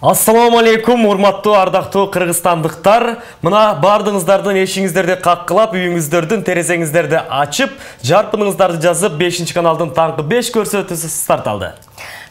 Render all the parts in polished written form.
Ассаламу алейкум, урматтуу ардактуу кыргызстандыктар. Мына бардыңыздардын эшиңиздерди каккылап, үйүңүздөрдүн терезеңиздерди ачып, жарпыныңыздарды жазып, 5 каналдын таңкы 5 көрсөтүүсү старт алды.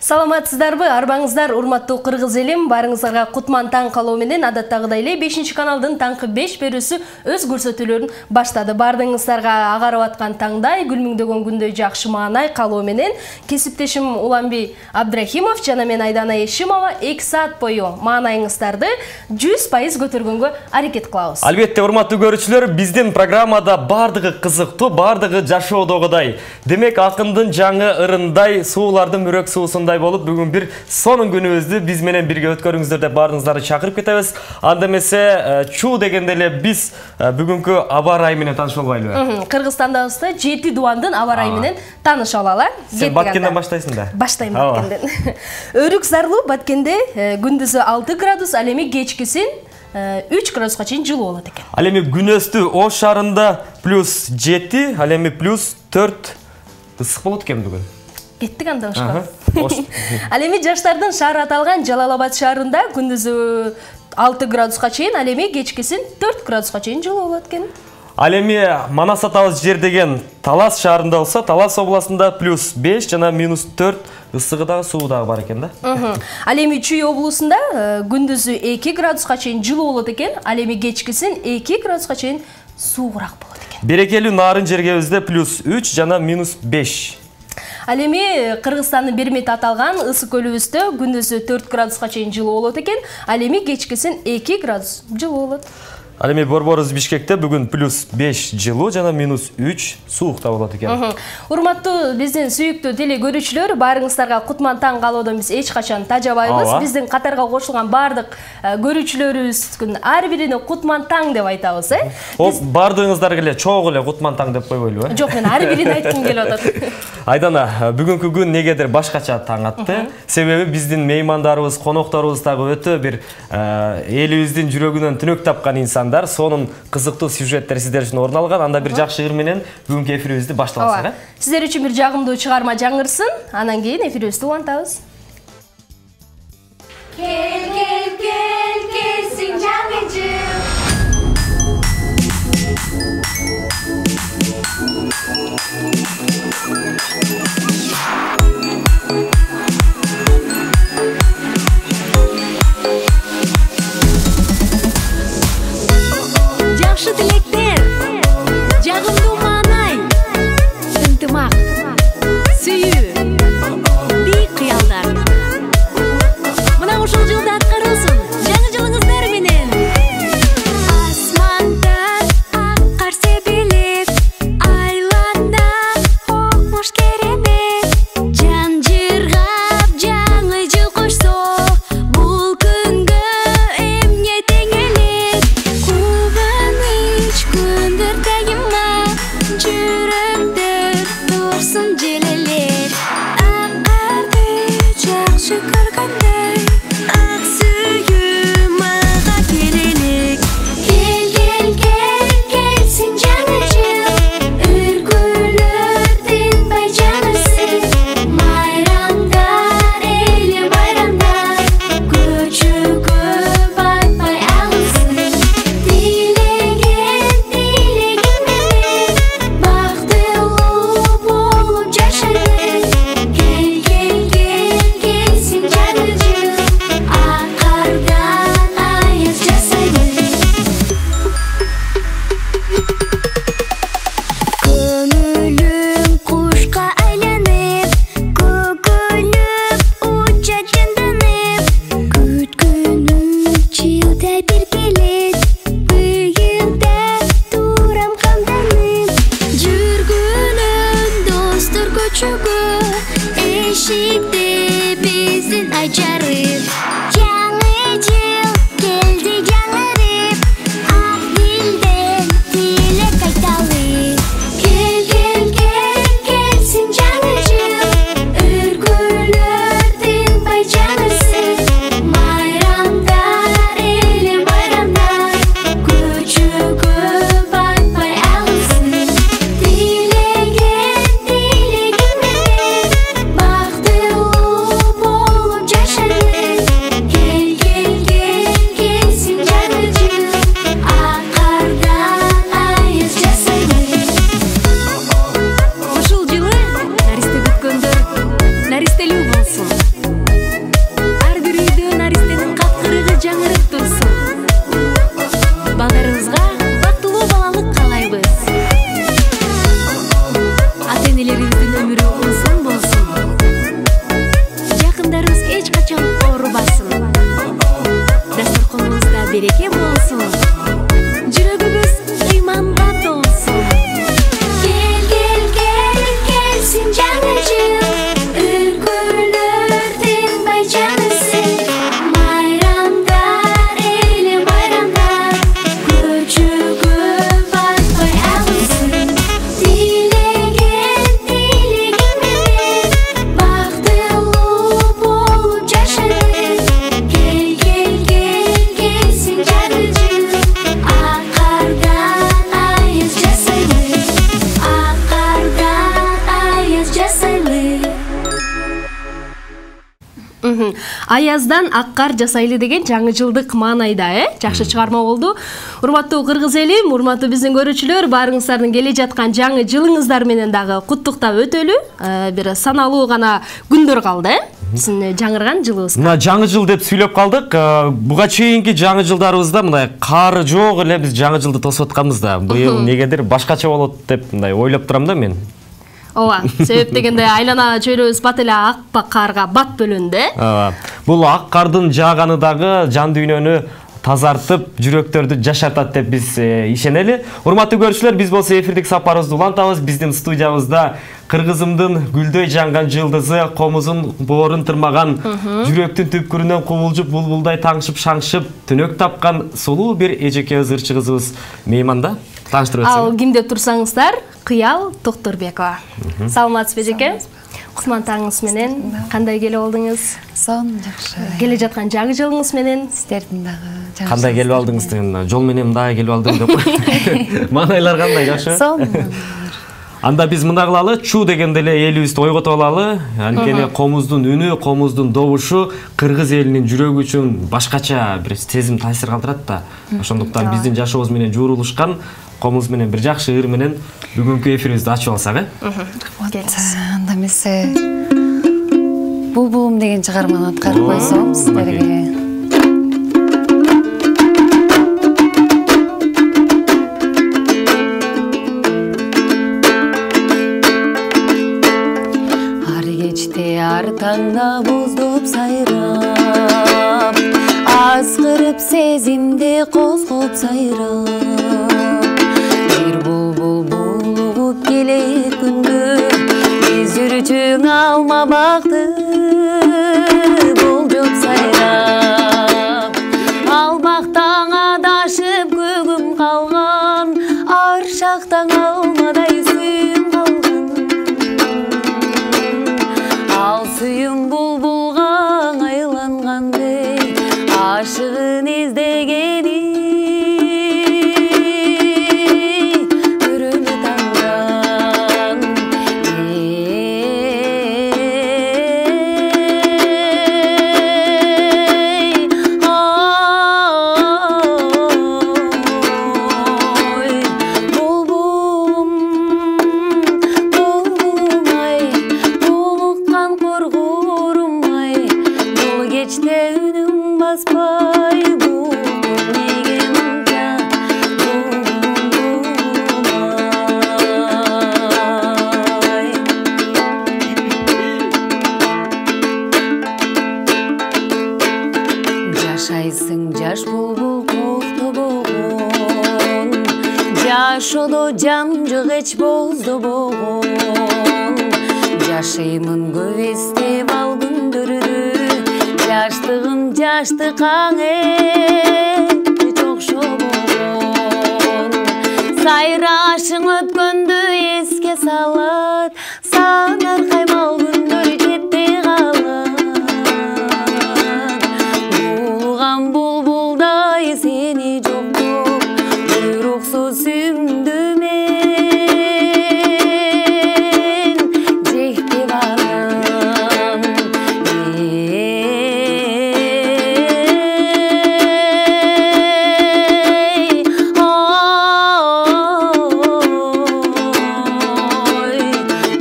Саламатсыздарбы, арбаңыздар, урматтуу кыргыз элим, барыңыздарга кутман таң калуу менен адаттагыдай эле 5 каналдын таңкы 5 берүүсү өз көрсөтүүлөрүн баштады. Бардыңыздарга агарып аткан таңдай, күлмүңдөгөн күндөй жакшы маанай калуу менен кесиптешим Уланби Абдрахимов жана мен Айдана Эшимова 2 саат бою маанайыңыздарды 100% көтөргөнгө аракет кылабыз. Албетте, урматтуу көрүүчүлөр, биздин программада бардыгы кызыктуу, бардыгы жашоодогудай. Демек, акындын жаңы ырындай, суулардын мөрөк суусундай болуп, бүгүн бир сонун күнүбүздү биз менен бирге өткөрүңүздөр деп баарыңыздарды чакырып кетебиз. Анда эмесе чуу дегенде эле биз бүгүнкү аба ырайы менен таанышып албайлыбы? Кыргызстандагыбызда 7 дубандын аба ырайы менен таанышып алалы. Сен Баткенден баштайсың да? Баштайм Баткенден. Өрүк зарлуу Баткенде күндүзү 6 градус, ал эми кечкисин 3 градуска чейин жылуу болот экен. Ал эми күнөстү Ош шаарында +7, ал эми +4 ысык болот экен бүгүн. Кеттик анда Ошко. Ал эми жаштардын шаары аталган Жалал-Абад шаарында күндүзү 6 градуска чейин, ал эми кечкисин 4 градуска чейин жылуу болот экен. Ал эми Манас атабыз жер деген Талас шаарында болсо, Талас областында +5 жана -4 ысыгы дагы суу дагы бар экен да. Ал эми Чүй облусунда күндүзү 2 градуска чейин жылуу болот экен, ал эми кечкисин 2 градуска чейин суугураак болот экен. Берекелүү Нарын жергебизде +3 жана -5. Ал эми Кыргызстандын Бермет аталган ысык көлүбүздө күндүзү 4 градуска чейин жылуу болот экен, ал эми кечкисин 2 градус жылуу болот. Ал эми Борборубуз Бишкекте бүгүн +5 жылуу жана -3 суукта болот экен. Урматтуу биздин сүйүктүү теле көрүүчүлөр, баарыңыздарга кутман таң калуудан биз эч качан тажабайбыз. Биздин катарга кошулган бардык көрүүчүлөрүбүздүн ар бирине кутман таң деп айтабыз, Бардыгыңыздарга эле чогуу эле кутман таң деп койбойлубу? Жок, мен ар бирин айткым келип атат. Айдана, бүгүнкү күн негедир башкача таң атты. Себеби биздин меймандарыбыз, конокторубуз дагы өтө бир элибиздин жүрөгүнөн түнөк тапкан инсан. Сонун кызыктуу сюжеттер сиздер үчүн орун алган. Анда бир жакшы ыр менен бүгүнкү эфирибизди башталасыздар. Сиздер үчүн бир жагымдуу чыгарма жаңырсын, анан кийин эфирибизди улантабыз. Келсин жаңычы. Аяздан аккар жасайлы деген жаңы жылдык маанайда, жакшы чыгарма болду. Урматтуу кыргыз элим, урматтуу биздин көрүүчүлөр, баарыңыздардын келе жаткан жаңы жылыңыздар менен дагы куттуктап өтөлү. Бир саналуу гана күндөр калды, биздин жаңырган жылыбызга. Мына жаңы жыл деп сүйлөп калдык. Буга чейинки жаңы жылдарыбызда мындай кар жок эле биз жаңы жылды тосуп атканбыз да. Быйыл негедир башкача болот деп мындай ойлоп турам да мен. Ооба, себеп дегенде айлана чөйрөбүз бат эле ак карга бат бөлөндү. Бул ак кардын жааганы дагы жан дүйнөнү тазартып, жүрөктөрдү жашартат деп биз ишенели. Урматтуу көрүүчүлөр, биз болсо эфирдик сапарыбызды улантабыз. Биздин студиябызда кыргызымдын гүлдөй жанган жылдызы, комузун боорун тырмаган, жүрөктүн түпкүрүнөн кубулжуп, булбулдай таңшып, шаңшып, түнөк тапкан сулуу бир эжеке ырчы кызыбыз мейманда. Тааныштырып өтсөң. Ал ким деп турсаңыздар, Кыял Токтурбекова. Саламатсызбы эжеке? Кутман таңыңыз менен кандай келип алдыңыз? Сон жакшы. Келе жаткан жаңы жылыңыз менен Сиздердин дагы жакшы. Кандай келип алдыңыз деген, жол менен мындай келип алдым деп. Маанайлар кандай, жакшы? Сон. Анда биз мындай кылалы, чу дегенде эле элибизди ойготуп алалы. Анткени комуздун үнү, комуздун добушу кыргыз элинин жүрөгү үчүн башкача бир сезим таасир калтырат да. Ошондуктан биздин жашообуз менен жуурулушкан комуз менен бир жакшы ыр менен бүгүнкү эфирибизди ачып алсак, Анда эмесе Булбулум деген чыгарманы аткарып койсом сиздерге. Ар кечте ар таңда боздоп сайрап, азгырып сезимди козгоп сайрап, бир булбул булугуп келет күндө, биз жүрчүң алма бакты болжоп сайрап, албактан адашып көгүм калган, ар шактан алмадай сүйүм калган, ал сүйүм булбулга айлангандай, ашыгын издегени көрөлү таңдан. Булбулум, булбулум ай, булуккан коргорум ай, бул кечте үнүң баспай, булбул неге мынча, булбулум ай. Жашайсың жаш булбул токтобогон, жашоодо жан жок эч боздобогон, жашаймын көп эстеп ал күндөрдү, жаштыгым жаштыкаң окшобогон, сайрашың өткөндү эске салат, санар каймал күндөр жетпей калат, булган булбулдай сени жоктоп, буйруксуз сүмдү мен жектеп алам.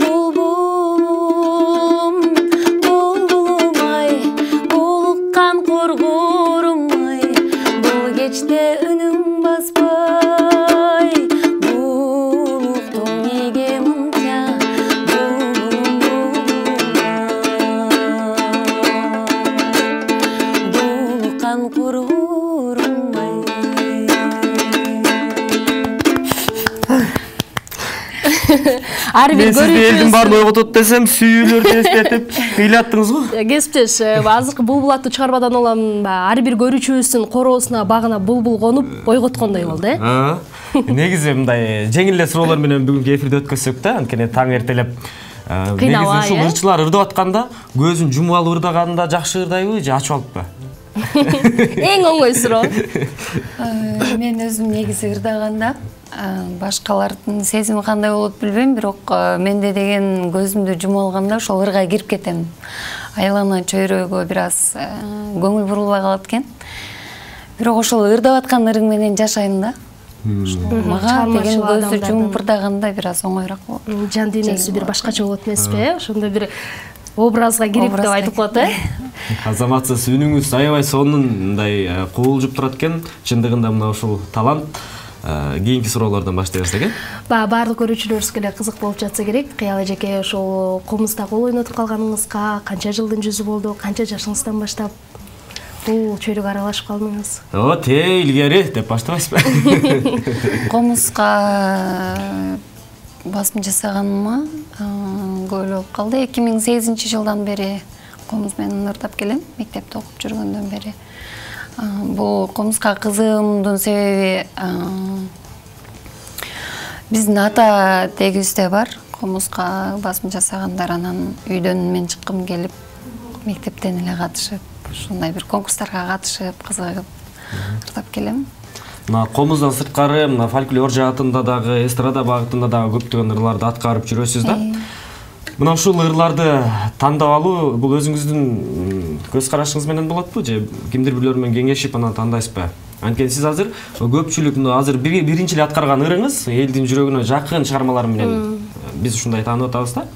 Булбулум, булбулум ай, булуккан коргорум ай, бул кечте үнүң баспай, булуктуң неге мынча, булуккан коргорум ай. Ар бир Мен сизди элдин баарын ойготот десем, сүйүүлөрдү эстетип ыйлаттыңыз го. Кесиптеш, азыркы булбул аттуу чыгармадан улам ар бир көрүүчүбүздүн короосуна багына булбул конуп ойготкондой болду, Негизи мындай жеңил эле суроолор менен бүгүнкү эфирди өткөзсөк да, анткени таң эртелеп негизи ушул ырчылар ырдап атканда көзүн жумуп алып ырдаганында жакшы ырдайбы же ачып алыппы? Эң оңой суроо. Мен өзүм негизи ырдаганда башкалардын сезими кандай болот билбейм, бирок менде деген көзүмдү жумуп алганда ошол ырга кирип кетем. айлана чөйрөгө бир аз көңүл бурулбай калат экен. Бирок ошол ырдап аткан ырың менен жашайм да. Мага деген көзү жумпурдаганда бир аз оңоюраак болот. Жан дүйнөсү бир башкача болот эмеспи? Ошондо бир образга кирип деп айтып коет, Азаматсыз үнүңүз аябай сонун мындай кубулжуп турат экен. Чындыгында мына ушул талант. Кийинки суроолордон баштайбыз экен. Баардык көрүүчүлөрүбүзгө эле кызык болуп жатса керек. Кыял эжеке, ошол комузда кол ойнотуп калганыңызга канча жылдын жүзү болду? Канча жашыңыздан баштап бул чөйрөгө аралашып калдыңыз? Илгери деп баштабайсызбы? Комузга басым жасаганыма көп болуп калды. 2008-жылдан бери комуз менен ырдап келем. Мектепте окуп жүргөндөн бери. Бул комузга кызыгымдын себеби биздин ата тегибизде бар. Комузга басым жасагандар, анан үйдөн мен чыккым келип, мектептен эле катышып, ушундай бир конкурстарга катышып, кызыгып ырдап келем. Мына комуздан сырткары, мына фольклор жаатында дагы, эстрада багытында дагы көптөгөн ырларды аткарып жүрөсүз да. Мына ушул ырларды тандап алуу бул өзүңүздүн көз карашыңыз менен болотпу же кимдир бирлер менен кеңешип анан тандайсызбы? Анткени сиз азыр көпчүлүк азыр биринчи эле аткарган ырыңыз элдин жүрөгүнө жакын чыгармалар менен биз ушундай таанып атабыз да.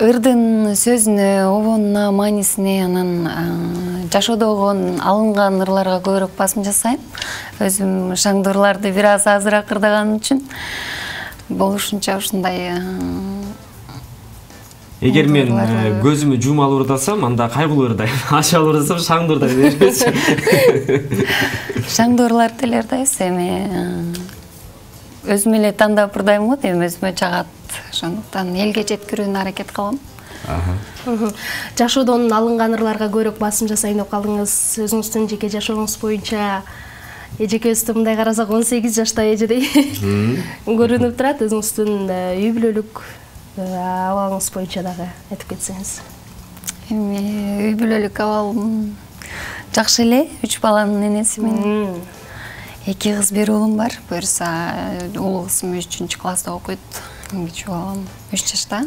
Ырдын сөзүнө, обонуна, маанисине, анан жашоодогу алынган ырларга көбүрөөк басым жасайм. Өзүм шаңдуу ырларды бир аз азыраак ырдаганым үчүн болушунча ушундай. Эгер мен көзүмү жума алып ырдасам, анда кайгылуу ырдайм. Ачып алып ырдасам, шаңдуу ырдайм. Шаңдуу ырларды эле ырдайбыз, эми өзүм эле тандап ырдайм го, эми өзүмө жагат. Ошондуктан элге жеткирүүнү аракет кылам. Жашоодон алынган ырларга көбүрөөк басым жасайм деп калдыңыз. Өзүңүздүн жеке жашооңуз боюнча эжекебизди мындай карасак 18 жашта эжедей көрүнүп турат. Өзүңүздүн үй бүлөлүк абалыңыз боюнча дагы айтып кетсеңиз. Эми үй бүлөлүк абалым жакшы эле. 3 баланын энесимин. 2 кыз, 1 уулум бар. Буюрса улуу кызым 3-класста окуйт. Кичүү балам 3 жашта.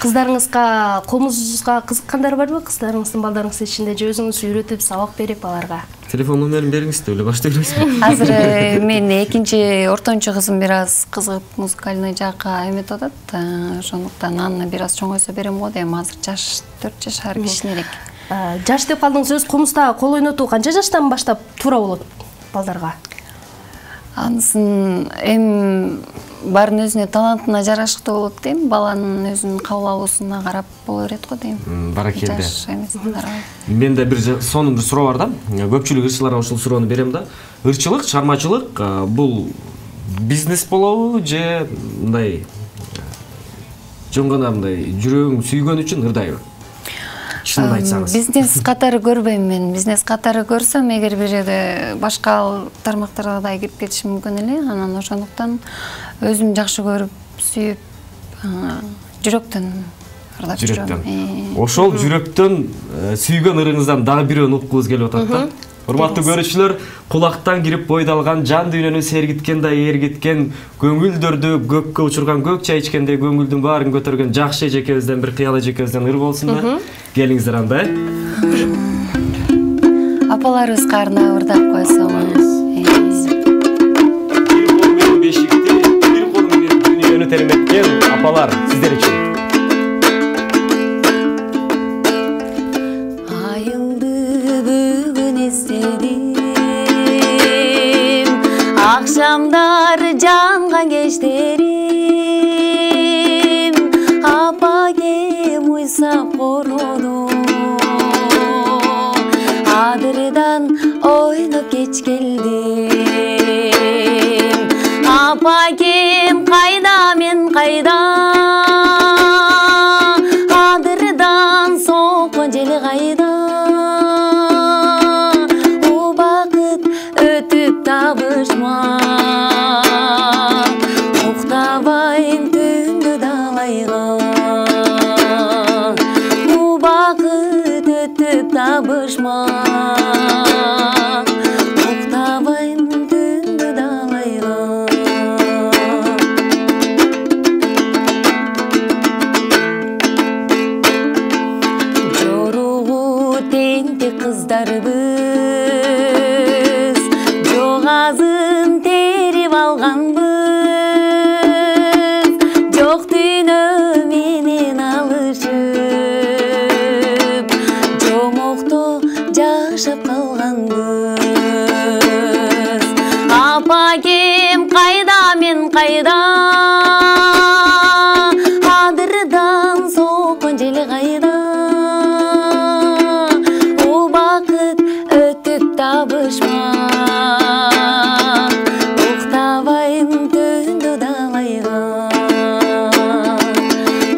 Кыздарыңызга, комузга кызыккандар барбы? Кыздарыңыздын балдарыңыз ичинде же өзүңүз үйрөтүп, сабак берип аларга? Телефон номерин бериңиз деп эле баштай бересизби? Азыр мен экинчи ортончу кызым бир аз кызыгып музыкальный жакка эметип атат. Ошондуктан аны бир аз чоңойсо берем го дейм. Азыр жаш 4 жашар кичинерээк. Жаш деп калдыңыз. Өз комузда кол ойнотуу канча жаштан баштап туура болот балдарга? Анысын баарын өзүнө талантына жарашыктуу болот дейм. Баланын өзүнүн кабыл алуусуна карап боло берет го дейм. Баракелде. Менде бир сонун бир суроо бар да. Көпчүлүк ырчыларга ушул суроону берем да. Ырчылык, чыгармачылык бул бизнес болобу же мындай жөн гана мындай жүрөгүң сүйгөн үчүн ырдайбы? Шынын айтсаңыз. Бизнес катары көрбөйм мен. Бизнес катары көрсөм, эгер бир жерде башка тармактарга да кирип кетишим мүмкүн эле. Анан ошондуктан өзүм жакшы көрүп, сүйүп, жүрөктөн ырдап жүрөм. Ошол жүрөктөн сүйгөн ырыңыздан дагы бирөөнү уккубуз келип атат да. Урматтуу көрүүчүлөр, кулактан кирип бойдалган, жан дүйнөнү сергиткендей эргиткен, көңүлдөрдү көккө учурган, көк чай ичкендей көңүлдүн баарын көтөргөн жакшы эжекебизден бир кыял эжекебизден ыр болсун да. Келиңиздер анда. Апаларыбызга арнап ырдап койсоңуз. Бир кол менен бешикти, бир кол менен дүйнөнү терметкен апалар сиздер үчүн. Акшамдар жанган кечтерим, апагем уйсап короду, адырдан ойноп кеч келдим. Апагем кайда, мен кайда, адырдан соккон жел кайда, убакыт өтүп табышма. Уктабайм түндү далайга, убакыт өтүп табышма. Уктабайм түндү далайга. жаштарыбыз жоғазын терип алганбыз жок дүйнө менен алышып жомокто жашап калганбыз апакем кайда мен кайда адырдан соккон жел кайда убакыт өтүп табышмак уктабайм түндү далайга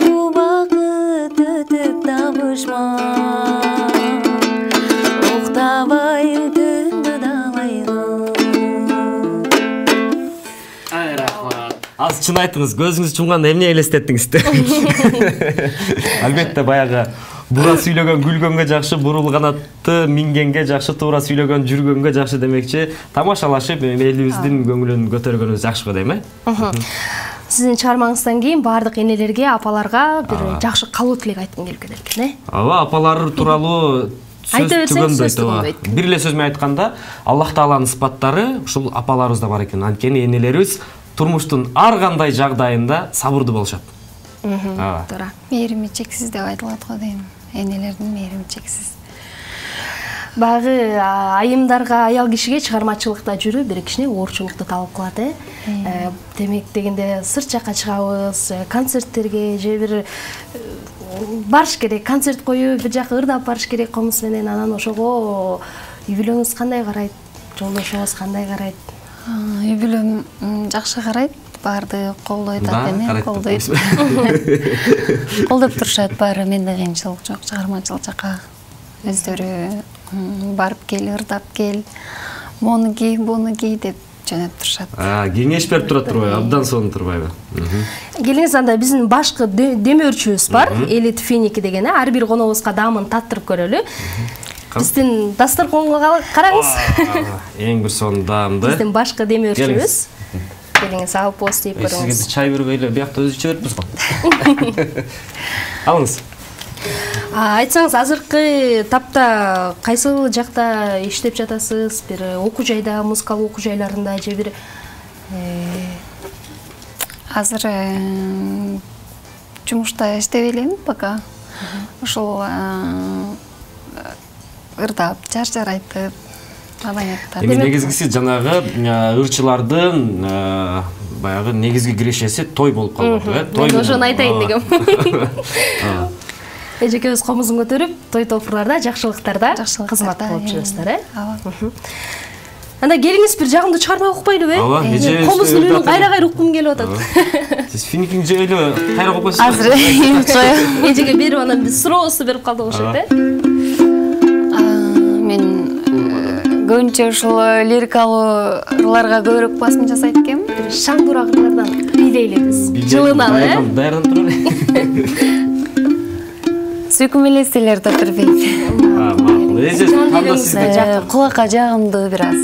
убакыт өтүп табышмак уктабайм түндү далайга. Аз чын айтыңыз, көзүңүз чумганда эмне элестеттиңиз? Албетте баягы бура сүйлөгөн күлгөнгө жакшы, бурулганатты мингенге жакшы, туура сүйлөгөн жүргөнгө жакшы демекчи. Тамашалашып элибиздин көңүлүн көтөргөнүбүз жакшы го дейм, Сиздин чыгармаңыздан кийин бардык энелерге, апаларга бир жакшы калуу тилек айткым келип кетет экен, Ооба, апалар тууралуу сөз түгөндөйт. Бир эле сөз менен айтканда, Аллах Тааланын сыпаттары ушул апаларыбызда бар экен. Анткени энелерибиз турмуштун ар кандай жагдайында сабырдуу болушат. Туура. Мээрими чексиз деп айтылат го дейм. Энелердин мээрими чексиз. Багы айымдарга, аял кишиге чыгармачылыкта жүрүү бир кичине оорчулукту талап кылат, Демек дегенде сырт жакка чыгабыз, концерттерге же бир барыш керек, концерт коюп, бир жака ырдап барыш керек комуз менен. Анан ошого үй бүлөңүз кандай карайт? Жолдошуңуз кандай карайт? Үй бүлөм жакшы карайт, баарды колдойт эми, колдойт. Колдоп турушат баары, менде кыйынчылык жок, чыгармачылык жакка өздөрү барып кел, ырдап кел, мону кий, буну кий деп жөнөп турушат. Кеңеш берип турат турбайбы? Абдан сонун турбайбы? Келиңиз, анда биздин башкы демөөрчүбүз бар, Элит Финики деген, ар бир коногубузга даамын таттырып көрөлү. Биздин дасторконго караңыз. Эң бир сонун даамды. Биздин башкы демөөрчүбүз. Келиңиз, алып пост дейп көрөңүз. Сизге чай бергөйлө, биякта өзүчө бериппиз го. Алыңыз. Айтсаңыз, азыркы тапта кайсыл жакта иштеп жатасыз? Бир окуу жайда, музыкалык окуу жайларында же бир Азыр жумушта иштеп элем пока. Ошол ырдап, жар айтып, абаяттап. Эми негизгиси жанагы ырчылардын баягы негизги кирешеси той болуп калып атат, Той ошону айтайын дегем. Эжекебиз комузун көтөрүп, той топурларда, жакшылыктарда кызмат кылып жүрөсүздөр, Анда келиңиз, бир жагымдуу чыгарма укпайлыбы, Комуздун үнүн кайра-кайра уккум келип атат. Сиз Финикиң жөйлө кайра угуп койсуз. Азыр Эжеге берип, анан биз суроосу берип калдык ошол, Мен көбүнчө ушул лирикалуу ырларга көбүрөөк басым жасайт экенмин. Шаңдуура ырлардан бийлейли биз. Жылыналы, Даярданып туралы. Сүйкүм элестелер Татырбек. Макул. Кулакка жагымдуу бир аз,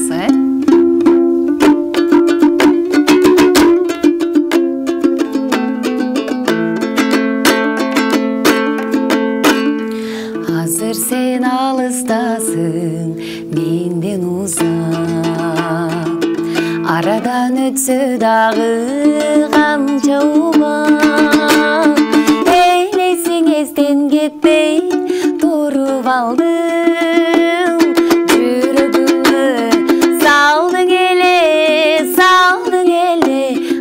Азыр сен алыстасың, менден узак. Арадан өтсө дагы канча убак. Элесиң эстен кетпей туруп алдым. Жүрөгүмө салдың эле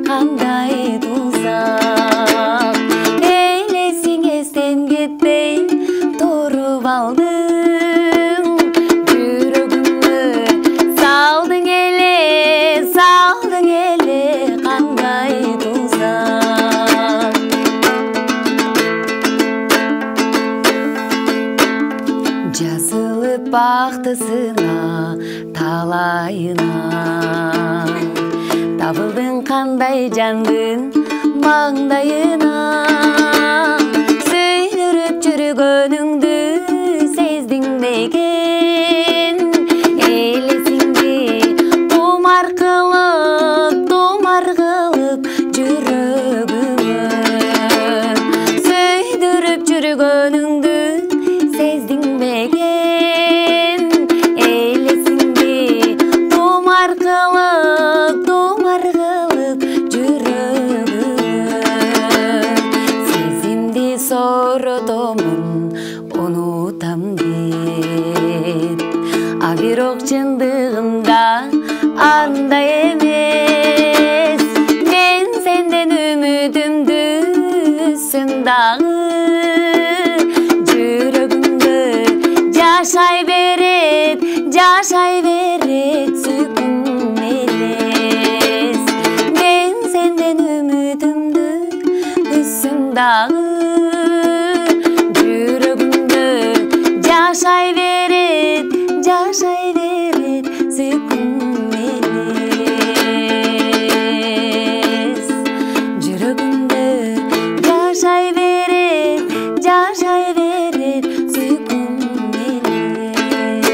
кандай тузак. Элесиң эстен кетпей туруп алдым. Жүрөгүмө салдың эле кандай тузак. Жазылып бактысына талайына, табылдың кандай жандын маңдайына. Сөйлөрүп жүргөнүңдү сездиң бекен, элесиңди томар кылып жүрөгүмө. Сөйдүрүп жүргөнүңдү сездиң бекен, коротомун унутам деп. А бирок чындыгында андай эмес. Мен сенден үмүтүмдү үзсөм дагы, жүрөгүмдө жашай берет сүйкүм элес. Мен сенден үмүтүмдү үзсөм дагы, жүрөгүмдө жашай берет сүйкүм элес. Жүрөгүмдө жашай берет сүйкүм элес.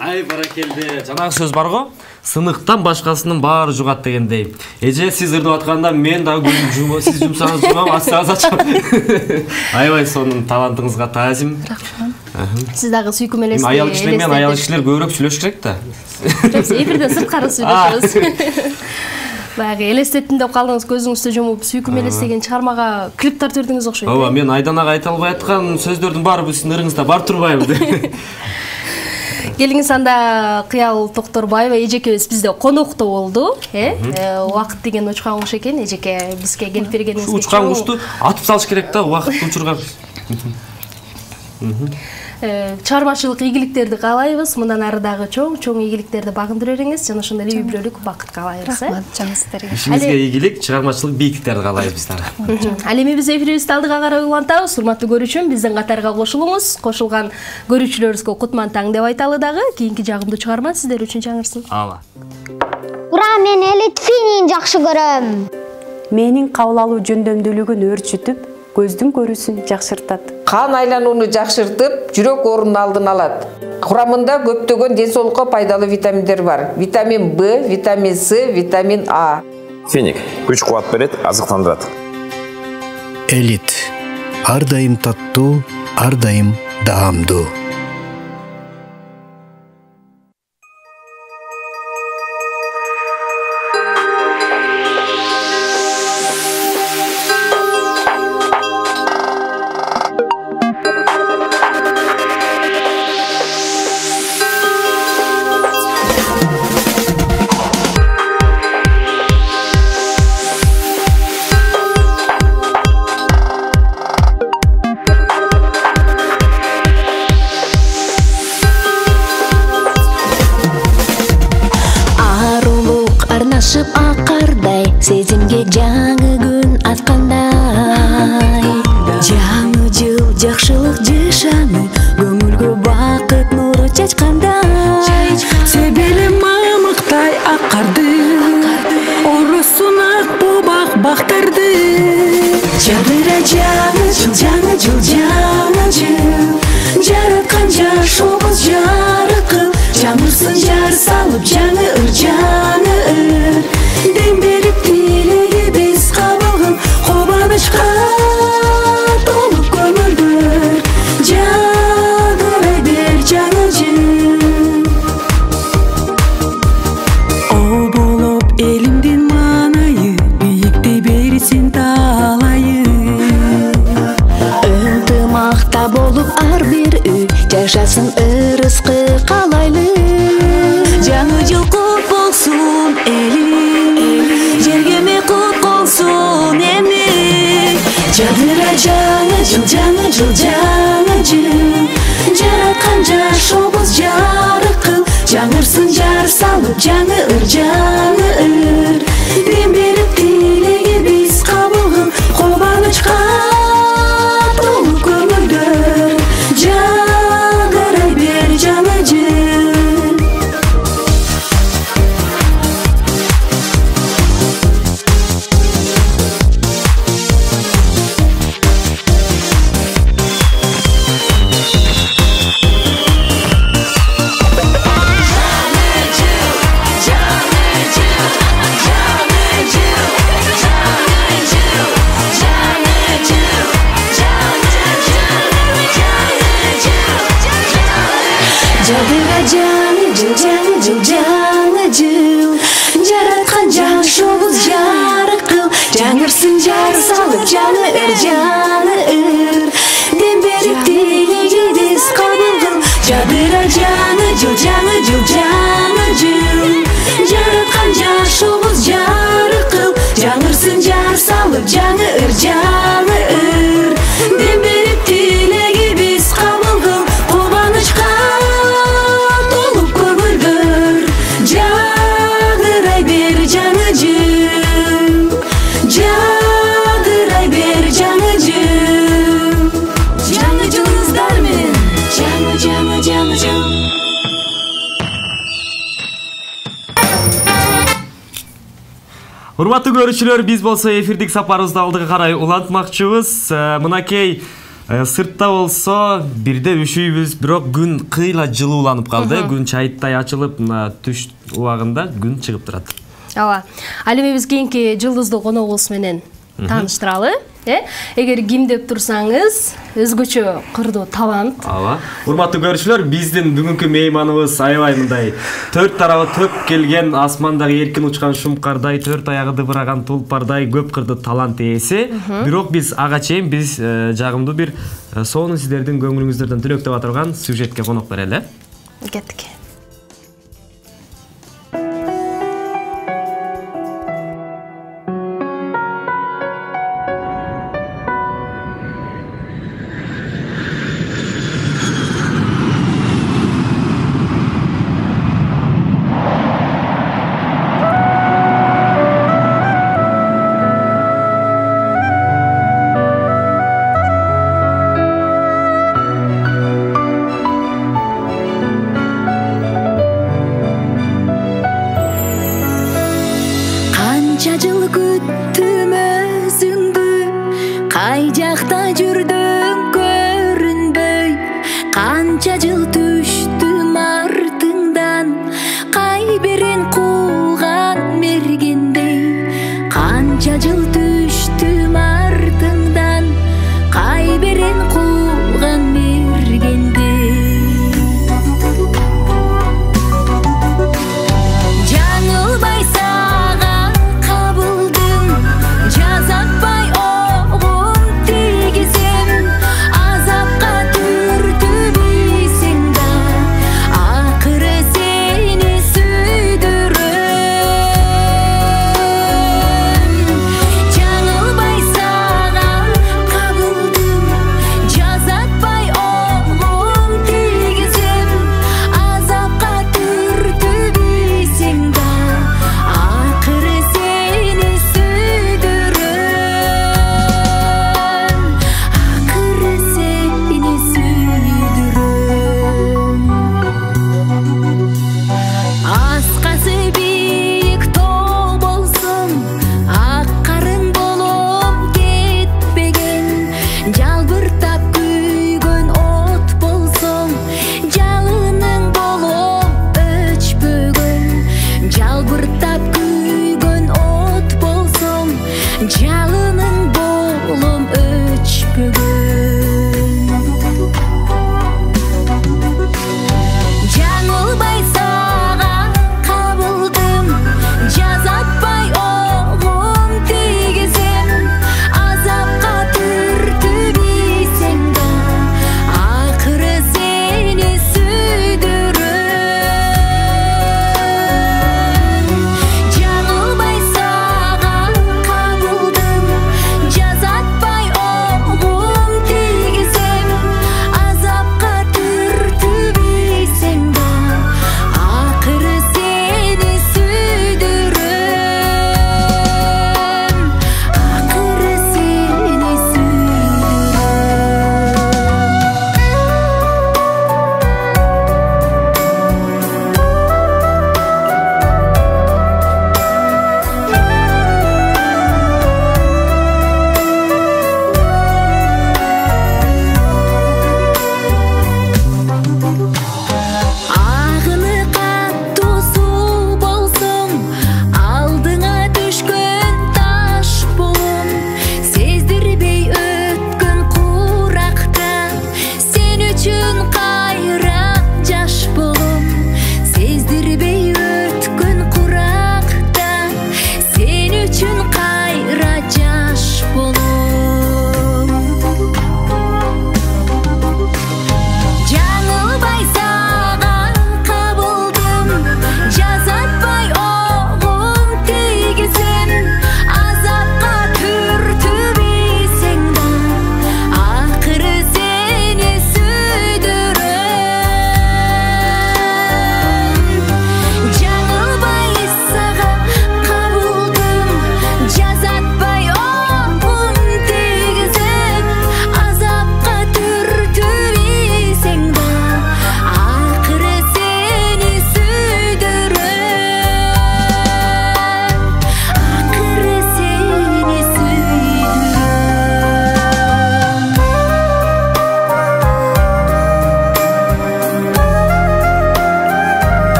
Ай баракелде. Жанагы сөз бар го? Сыныктан башкасынын баары жугат дегендей. Эже сиз ырдып атканда мен дагы көзүм жумам, сиз жумсаңыз жумам, ачсаңыз ачам. Аябай сонун талантыңызга таазим. Сиз дагы сүйкүм элестетип. Аял кишилер менен аял кишилер көбүрөөк сүйлөш керек да. Эфирде сырткары сүйлөшөбүз. Баягы элестеттим деп калдыңыз, көзүңүздү жумуп сүйкүм элестеген чыгармага клип тартырдыңыз окшойт. Ооба, мен Айданага айта албай аткан сөздөрдүн баары сиздин ырыңызда бар турбайбы? Келиңиз анда Кыял Токторбаева эжекебиз бизде конокто болду. Убакыт деген учкан куш экен, эжеке бизге келип бергениңизге. Учкан кушту атып салыш керек да, убакытты учурга. Чыгармачылык ийгиликтерди каалайбыз. Мындан ары дагы чоң ийгиликтерди багындыра бериңиз. Жана ошондой эле үй бүлөлүк бакыт каалайбыз. Рахмат, жаңы сиздерге. Ишиңизге ийгилик, чыгармачылык бийиктиктерди каалайбыз биз дагы. Ал эми биз эфирибизди алдыга карай улантабыз. Урматтуу көрүүчүм, биздин катарга кошулуңуз. Кошулган көрүүчүлөрүбүзгө кутман таң деп айталы дагы. Кийинки жагымдуу чыгарма сиздер үчүн жаңырсын. Ала. Ура, мен Элит Финин жакшы көрөм. Менин кабыл алуу жөндөмдүүлүгүн өрчүтүп, көздүн көрүүсүн жакшыртат. Қан айланууну жакшыртып, жүрөк оорунун алдын алат. Курамында көптөгөн ден соолукка пайдалуу витаминдер бар. Витамин Б, витамин С, витамин А. Финик күч-кубат берет, азыктандырат. Элит ар дайым таттуу, ар дайым даамдуу. Акардай сезимге жаңы күн аткандай, жаңы жыл жакшылык жашаны көңүлгө бакыт нуру чачкандай. Себели мамыктай акарды, орусун ак бубак бактарды. Жадыра жаңы жыл жараткан жашообуз жарыкыл, жаңырсын жар салып жаңы ыр дем берип тилегибиз кабылган кубанычка толуп көңүлдөр жадырай бер жаңы жыл. О болуп элимдин маанайы, бийиктей берсин таалайы. Ынтымакта болуп ар бир үй жашасын ырыскы каалайлы. Жаңы жыл кут болсун элим, жергеме кут болсун эми. Жадыра жаңы жыл жараткан жашообуз жарыкыл, жаңырсын жар салып жаңы ыр дем берип тилегибиз кабылган кубанычка толуп көңүлдөр жадырай бер жаңы жыл. Жадыра жаңы жыл жараткан жашообуз жарыкыл, жаңырсын жар салып жаңы ыр жаңы ыр дем берип тилеги биз кабыл кыл жадыра жаңы жыл жараткан жашообуз жарык кыл жаңырсын жар салып жаңы ыр дем берип тилеги биз кабыл кыл кубанычка толуп көңүлдөр жадырай бер жаңы жадырай бер жаңы жылыңыздар менен жаңы жыл. Урматтуу көрүүчүлөр, биз болсо эфирдик сапарыбызды алдыга карай улантмакчыбыз. Мынакей сыртта болсо бирде үшүйбүз, бирок күн кыйла жылууланып калды. Күн чайыттай ачылып, мына түш убагында күн чыгып турат. Ооба. Ал эми биз кийинки жылдыздуу коногубуз менен тааныштыралы. Эгер ким деп турсаңыз, өзгөчө кырдуу талант. Ооба. Урматтуу көрүүчүлөр, биздин бүгүнкү мейманыбыз аябай мындай төрт тарабы төп келген, асмандагы эркин учкан шумкардай, төрт аягы дыбыраган тулпардай көп кырдуу талант ээси. Бирок биз ага чейин биз жагымдуу бир сонун сиздердин көңүлүңүздөрдөн түлөктөп отурган сюжетке конок берели. Кеттик.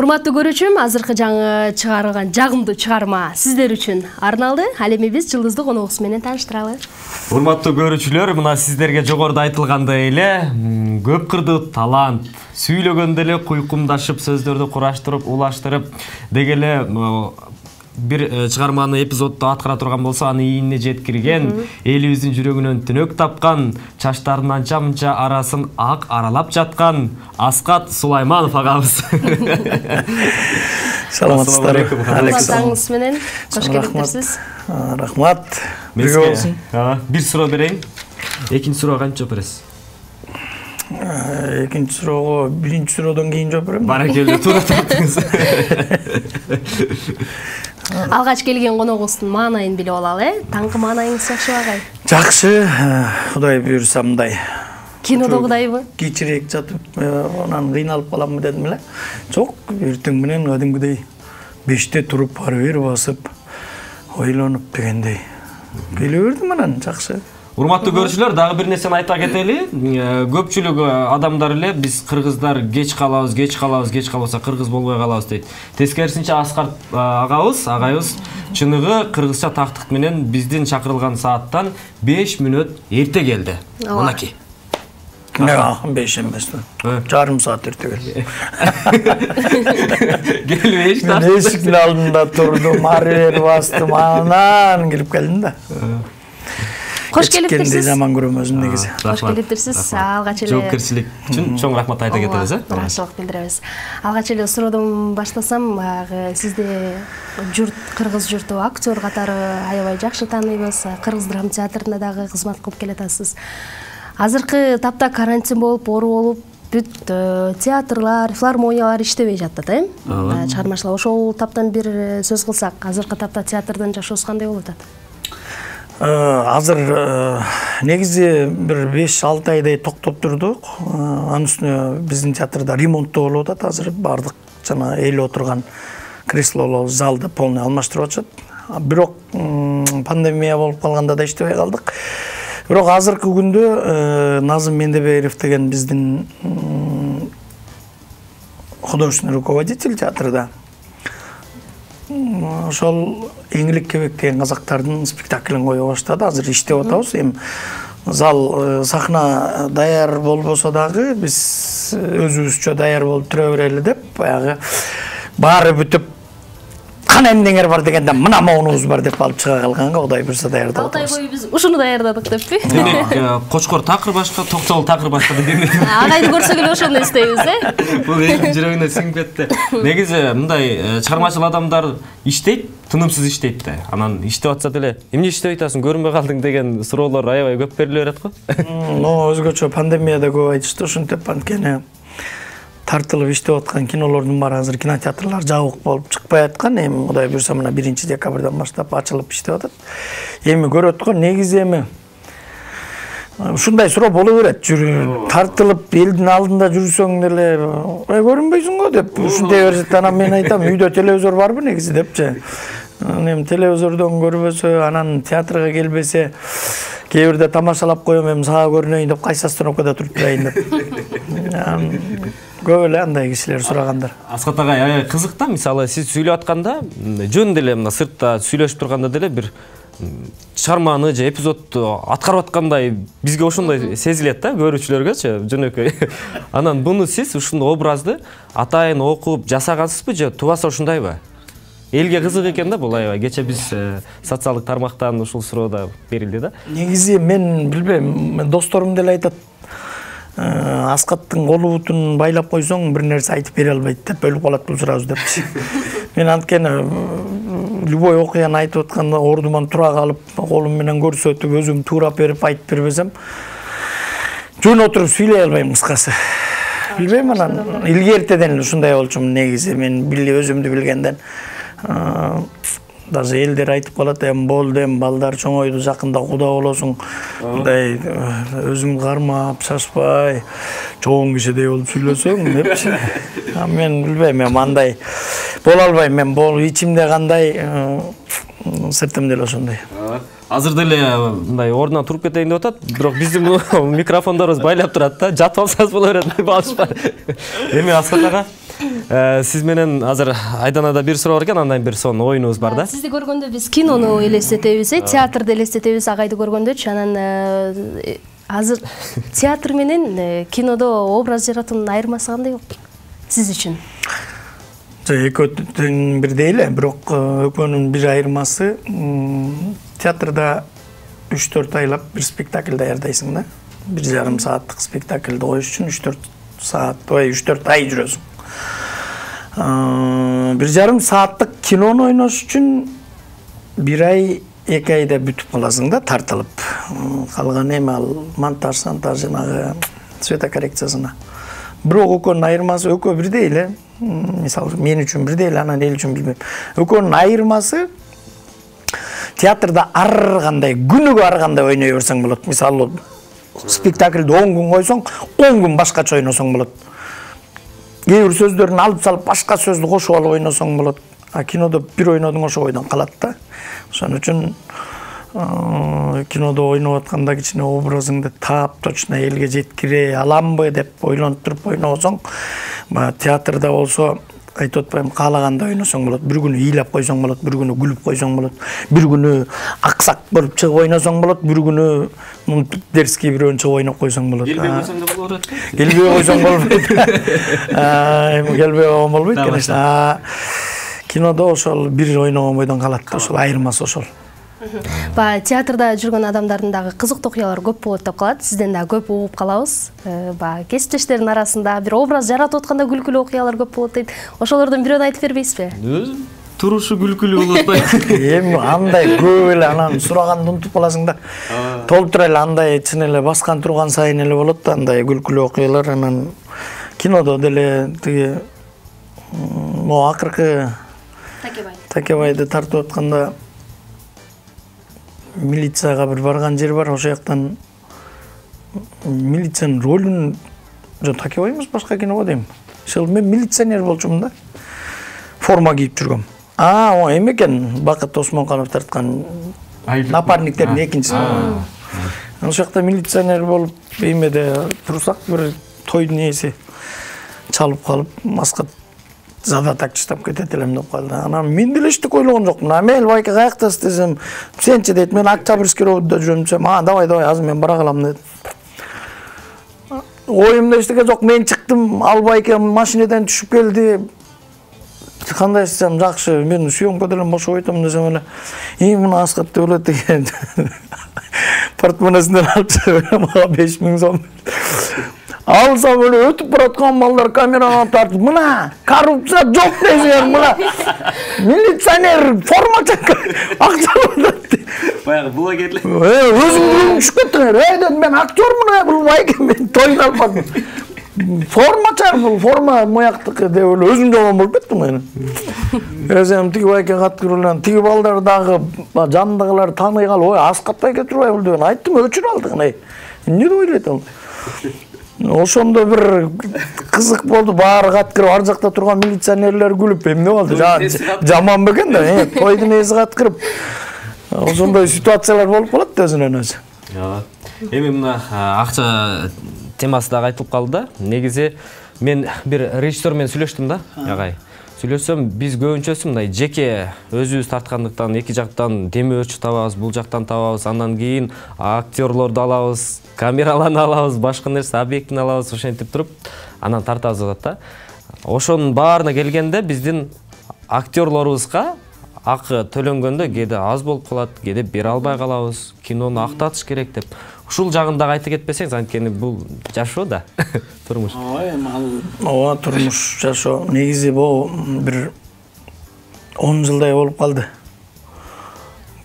Урматтуу көрүүчүм, азыркы жаңы чыгарылган жагымдуу чыгарма сиздер үчүн арналды. Ал эми биз жылдыздуу коногубуз менен тааныштыралы. Урматтуу көрүүчүлөр, мына сиздерге жогоруда айтылгандай эле көп кырдуу талант, сүйлөгөндө эле куйкумдашып, сөздөрдү кураштырып, улаштырып деги эле бир чыгарманы эпизоддо аткара турган болсо, аны ийине жеткирген, элибиздин жүрөгүнөн түнөк тапкан, чачтардын анча-мынча арасын ак аралап жаткан Аскат Сулайманов агабыз. Саламатсыздар. Таңыңыз менен кош келипсиз. Рахмат. Бирге болсун. Бир суроо берейин. Экинчи суроого кантип жооп бересиз? Экинчи суроого биринчи суроодон кийин жооп берем. Баракелде, туура таптыңыз. Алгач келген коногубуздун маанайын билип алалы, таңкы маанайыңыз жакшыбы агай? Жакшы, Кудай буйрса мындай. Кинодогудайбы? Кечирээк жатып, анан кыйналып каламбы дедим эле. Жок, эртең менен кадимкидей 5те туруп ары бери басып, ойлонуп дегендей. Келе бердим анан жакшы. Урматтуу көрүүчүлөр, дагы бир нерсени айта кетели. Көпчүлүк адамдар эле биз кыргыздар кеч калабыз, кеч калбаса кыргыз болбой калабыз дейт. Тескерисинче Аскар агайыбыз чыныгы кыргызча тактык менен биздин чакырылган сааттан 5 мүнөт эрте келди. Мынакей. 5 эмес. Жарым саат эрте келди. Келбеш да. Эшиктин алдында турдум, ары бери бастым, анан кирип келдим да. Кош келиптирсиз. Жаман көрөм өзүм негизи. Кош келиптирсиз. Алгач эле жоопкерчилик үчүн чоң рахмат айта кетебиз, Рахмат билдиребиз. Алгач эле суроодон баштасам, сизди кыргыз журту актер катары аябай жакшы тааныйбыз. Кыргыз драма театрында дагы кызмат кылып келатасыз. Азыркы тапта карантин болуп, оору болуп, бүт театрлар, филармониялар иштебей жатат, чыгармачылар. Ошол таптан бир сөз кылсак, азыркы тапта театрдын жашоосу кандай болуп атат? Азыр негизи бир 5-6 айдай токтоп турдук. Анын үстүнө биздин театрда ремонттоо болуп атат. Азыр бардык жана эл отурган креслолор, залды полный алмаштырып атышат. Бирок пандемия болуп калганда да иштебей калдык. Бирок азыркы күндө Назым Мендебеев деген биздин художественный руководитель театрда ошол Эңилик Кебек деген казактардын спектаклин кое баштады. Азыр иштеп атабыз. Эми зал, сахна даяр болбосо дагы биз өзүбүзчө даяр болуп тура берели деп, баягы баары бүтүп кана эмнеңер бар дегенде мына моунубуз бар деп алып чыга калганга Кудай буйрса даярдап атабыз. Алтай бою биз ушуну даярдадык деппи? Демек, Кочкор такыр башка, Токтогул такыр башка дегендей. Агайды көрсөк эле ошону эстейбиз, Бул элдин жүрөгүнө сиңип кетти. Негизи мындай чыгармачыл адамдар иштейт, тынымсыз иштейт да. Анан иштеп атса деле, эмне иштеп атасың, көрүнбөй калдың деген суроолор аябай көп бериле берет го. Өзгөчө пандемияда көп айтышты, ушинтип анткени тартылып иштеп аткан кинолордун баары азыр кинотеатрлар жабык болуп чыкпай аткан. Эми Кудай буйрса мына 1-декабрдан баштап ачылып иштеп атат. Эми көрөт го, негизи эми ушундай суроо боло берет. Тартылып элдин алдында жүрсөң деле көрүнбөйсүң го деп ушундай берет. Анан мен айтам, үйдө телевизор барбы негизи депчи. Эми телевизордон көрбөсө, анан театрга келбесе, кээ бирде тамашалап коем, эми сага көрүнөйүн деп кайсы остановкада туруп турайын деп. Көп эле андай кишилер сурагандар. Аскат агай, аябай кызык да, мисалы сиз сүйлөп атканда, жөн деле мына сыртта сүйлөшүп турганда деле бир чыгарманы же эпизодду аткарып аткандай бизге ошондой сезилет да, көрүүчүлөргөчү жөнөкөй. Анан буну сиз ушундай образды атайын окуп жасагансызбы же тубаса ушундайбы? Элге кызык экен да бул аябай. Кече биз социалдык тармактан ушул суроода берилди да. Негизи мен билбейм, досторум деле айтат. Аскаттын колу бутун байлап койсоң бир нерсе айтып бере албайт деп өлүп калат бул сурабыз депчи. Мен анткени любой окуяны айтып атканда ордуман тура калып, колум менен көрсөтүп, өзүм туурап берип айтып бербесем, жөн отуруп сүйлөй албайм кыскасы. Билбейм, анан илгертеден ушундай болчумун негизи. Мен өзүмдү билгенден даже элдер айтып калат, эми болду, эми балдар чоңойду, жакында куда болосуң, мындай өзүң кармап, шашпай, чоң кишидей болуп сүйлөсөң депчи. Мен билбейм, эми андай боло албайм. Мен ичимде кандай, сыртым деле ошондой. Азыр деле мындай ордунан туруп кетейин деп атат, бирок биздин микрофондорубуз байлап турат да, жатып алсаңыз боло берет, балышпа. Эми Аскат ага, Сиз менен азыр Айданада бир суроо бар экен, андан бир сонун оюнубуз бар да. Сизди көргөндө биз кинону элестетебиз, театрды элестетебиз агайды көргөндөчү. Анан азыр театр менен кинодо образ жаратуунун айырмасы кандай болот сиз үчүн? Экөөтүн бирдей эле, бирок экөөнүн бир айырмасы театрда 3-4 айлап бир спектакль даярдайсың да. 1,5 сааттык спектакльди коюш үчүн 3-4 саат, 3-4 ай жүрөсүң. 1,5 сааттык кинону ойнош үчүн 1 ай, 2 айда бүтүп каласың да, тартылып. Калган эми ал монтаж, жанагы цветокоррекциясына. Бирок экөөнүн айырмасы экөө бирдей эле. Мисалы, мен үчүн бирдей эле, анан эл үчүн билбейм. Экөөнүн айырмасы театрда ар кандай, күнүгө ар кандай ойной берсең болот. Мисалы, спектакльди 10 күн койсоң, 10 күн башкача ойносоң болот. Кээ бир сөздөрүн алып салып, башка сөздү кошуп алып ойносоң болот. А кинодо бир ойнодуң, ошо ойдон калат да. Ошон үчүн кинодо ойноп атканда кичине образыңды точно элге жеткире аламбы деп ойлонуп туруп ойносоң, театрда болсо айтып атпайм, каалагандай ойносоң болот. Бир күнү ыйлап койсоң болот, бир күнү күлүп койсоң болот, бир күнү аксак болуп чыгып ойносоң болот, бир күнү дерский бирөөнү чыгып ойноп койсоң болот. Келбей койсоң да болот. Келбей койсоң болбойт. Келбей койсоң болбойт, конечно. Кинодо ошол бир ойногон бойдон калат, ошол айырмасы ошол. Театрда жүргөн адамдардын дагы кызыктуу окуялары көп болот деп калат. Сизден да көп угуп калабыз. Кесиптештердин арасында бир образ жаратып атканда күлкүлүү окуялар көп болот дейт. Ошолордон бирөөнү айтып бербейсизби? Турушу күлкүлүү болот да. Эми андай көп эле анан сураганды унутуп каласың да. Толтура эле андай чын эле баскан турган сайын эле болот да, андай күлкүлүү окуялар. Анан кинодо деле тиги акыркы Такебайды тартып атканда милицияга бир барган жер бар, ошол жактан милициянын ролун Такебайбыз башка киного дейм. Ошол мен милиционер болчумун да. Форма кийип жүргөм. Эме экен, Бакыт Осмонканов тарткан напарниктердин экинчиси. Ошол жакта милиционер болуп, эмеде турсак бир тойдун ээси чалып калып, маска зада так чыштап кетет элем деп калды. Анан мен деле эчтеке ойлогон жокмун. Мен байке каяктасыз десем, сенчи дейт, мен Октябрьский роудда жүрөм десем, давай, азыр мен бара калам дейт. Оюмда эчтеке жок, мен чыктым, ал байке машинеден түшүп келди. Кандайсың, жакшы, мен съемкада эле бошоп ойтом десем эле, мына Аскат деп эле деген. Портмонесинен алып чыгып, мага 5000 сом. Алсам эле өтүп бараткан балдар камерага тартып, мына коррупция жок дейсиңер, мына милиционер форма чакыр, акча алат. Баягы блогерлер. Өзүң түшүп кеттиңер. Дедим, мен актермун, бул байке мен тойду албадым. Форма чар, бул форма мояктыкы деп эле өзүм жаман болуп кеттим мен. Өзүм тиги байке каткыр эле, тиги балдар дагы жандагылар тааный калып, ой, Аскат байке турбайбы деген айттым, өчүрүп алдык. Эмне деп ойлойт ал? Ошондо бир кызык болду, баары каткырып, ар жакта турган милиционерлер күлүп, эмне болду? Жаман бекен да, тойдун ээси каткырып. Ошондой ситуациялар болуп калат өзүнөн өзү. Эми мына акча темасы дагы айтылып калды да. Негизи мен бир режиссер менен сүйлөштүм да, агай. Сүйлөсөм, биз көбүнчөсү мындай жеке өзүбүз тарткандыктан эки жактан демөөрчү табабыз, бул жактан табабыз, андан кийин актерлорду алабыз, камераларды алабыз, башка нерсе объектин алабыз, ошентип туруп, анан тартабыз атат да. Ошонун баарына келгенде биздин актерлорубузга акы төлөнгөндө кээде аз болуп калат, кээде бере албай калабыз, кинону актатыш керек деп. Ушул жагын дагы айтып кетпесеңиз, анткени бул жашоо да, турмуш. Ооба, турмуш жашоо. Негизи бул бир 10 жылдай болуп калды.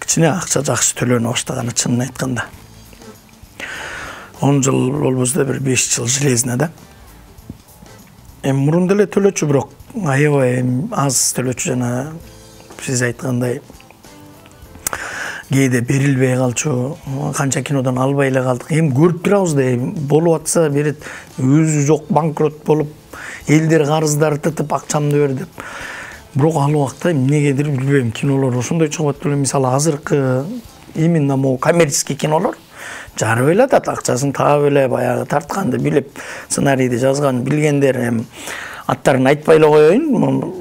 Кичине акча жакшы төлөнө баштаганы, чынын айтканда. 10 жыл болбосо бир 5 жыл железно да. Мурун деле төлөчү, бирок аябай аз төлөчү, жана сиз айткандай кээде берилбей калчу, канча кинодон албай эле калдык. Эми көрүп турабыз да, болуп атса берет, өзү жок банкрот болуп, элдер карыздары тытып акчамды бер деп. Бирок ал убакта эмнегедир билбейм, кинолор ошондой чыгып атты эле. Мисалы азыркы именно могу коммерческий кинолор жарып эле атат, акчасын таап эле баягы тартканды билип, сценарийди жазган билгендер. аттарын айтпай эле коеюн.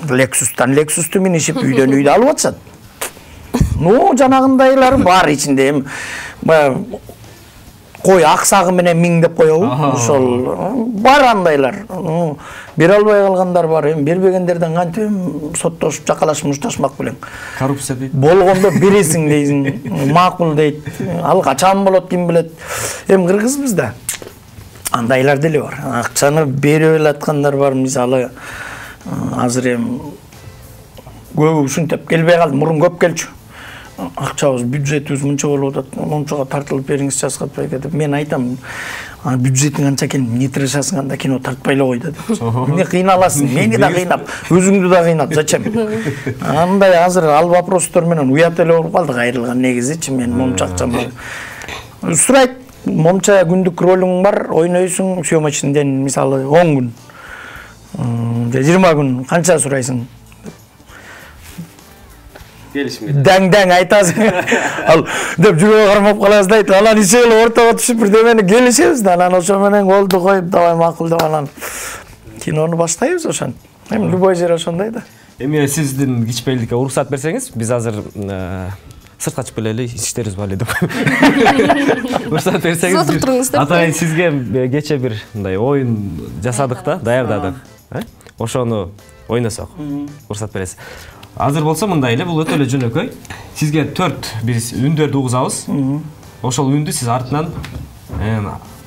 Lexus'tan Lexus'tu minişip үйдө алып атышат. Жанагындайлар бар ичинде. Кой аксагы менен 1000 деп коебу. Ошол бар андайлар. Бере албай калгандар бар. Бербегендерден кантип соттошуп жакалашып мушташмак белең. Коррупция дейт. Болгондо бересиң дейсиң. Макул дейт. Ал качан болот ким билет. Кыргызбыз да. Андайлар деле бар. Акчаны берип аткандар бар. Мисалы азыр көбү ушинтип келбей калды. Мурун көп келчү. Акчабыз, бюджетибиз мынча болуп атат. Мончага тартылып бериңиз жазгатпай деп. Мен айтам, бюджеттин канча экенин эмне тырышасың анда кино тартпай эле кой деп. Эмне кыйналасың? Мени да кыйнап, өзүңдү да кыйнап, зачем? Андай азыр ал вопростор менен уят эле болуп калдык айрылган негизичи мен момча акчам бар. Сурайт, момча күндүк ролуң бар, ойнойсуң, съемочныйдан мисалы 10 күн. 20 күн канча сурайсың? Даң айтасың. Ал деп жүрөгө кармап каласыз дейт. Анан ичи эле ортого түшүп бирдемени келишебиз да. Анан ошо менен голду коюп, давай макул деп анан кинону баштайбыз ошон. Любой жер ошондой да. Сиздин кичпейилдикке уруксат берсеңиз, биз азыр сыртка чыгып келели, иштерибиз бар эле деп. Уруксат берсеңиз. Атайын сизге кече бир мындай оюн жасадык да, даярдадык. Ошону ойносок. Уруксат бересиз. Азыр болсо мындай эле, бул өтө эле жөнөкөй. Сизге 4 биз үндөрдү угузабыз. Ошол үндү сиз артынан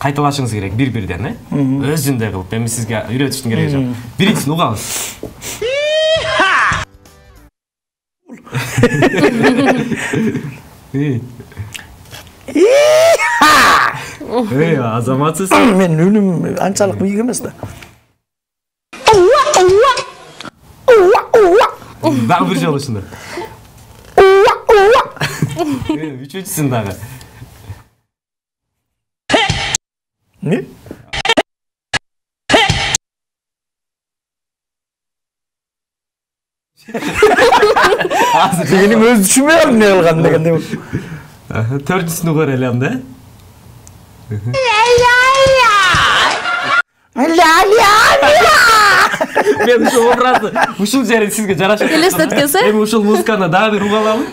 кайталашыңыз керек бир-бирден, өзүндөй кылып. Эми сизге үйрөтүштүн кереги жок. Биринчисин угабыз. Азаматсыз. Мен үнүм анчалык бийик эмес да. Дагы бир жолу ушундай. Үчүнчүсүн дагы. Не? Дегенин өзү түшүнбөй калдым эмне кылган дегенде. Төртүнчүсүнү көрөлү анда. Мен ушул образды, ушул жерин сизге жарашат. Элестеткенсе? Эми ушул музыканы дагы бир угалабы?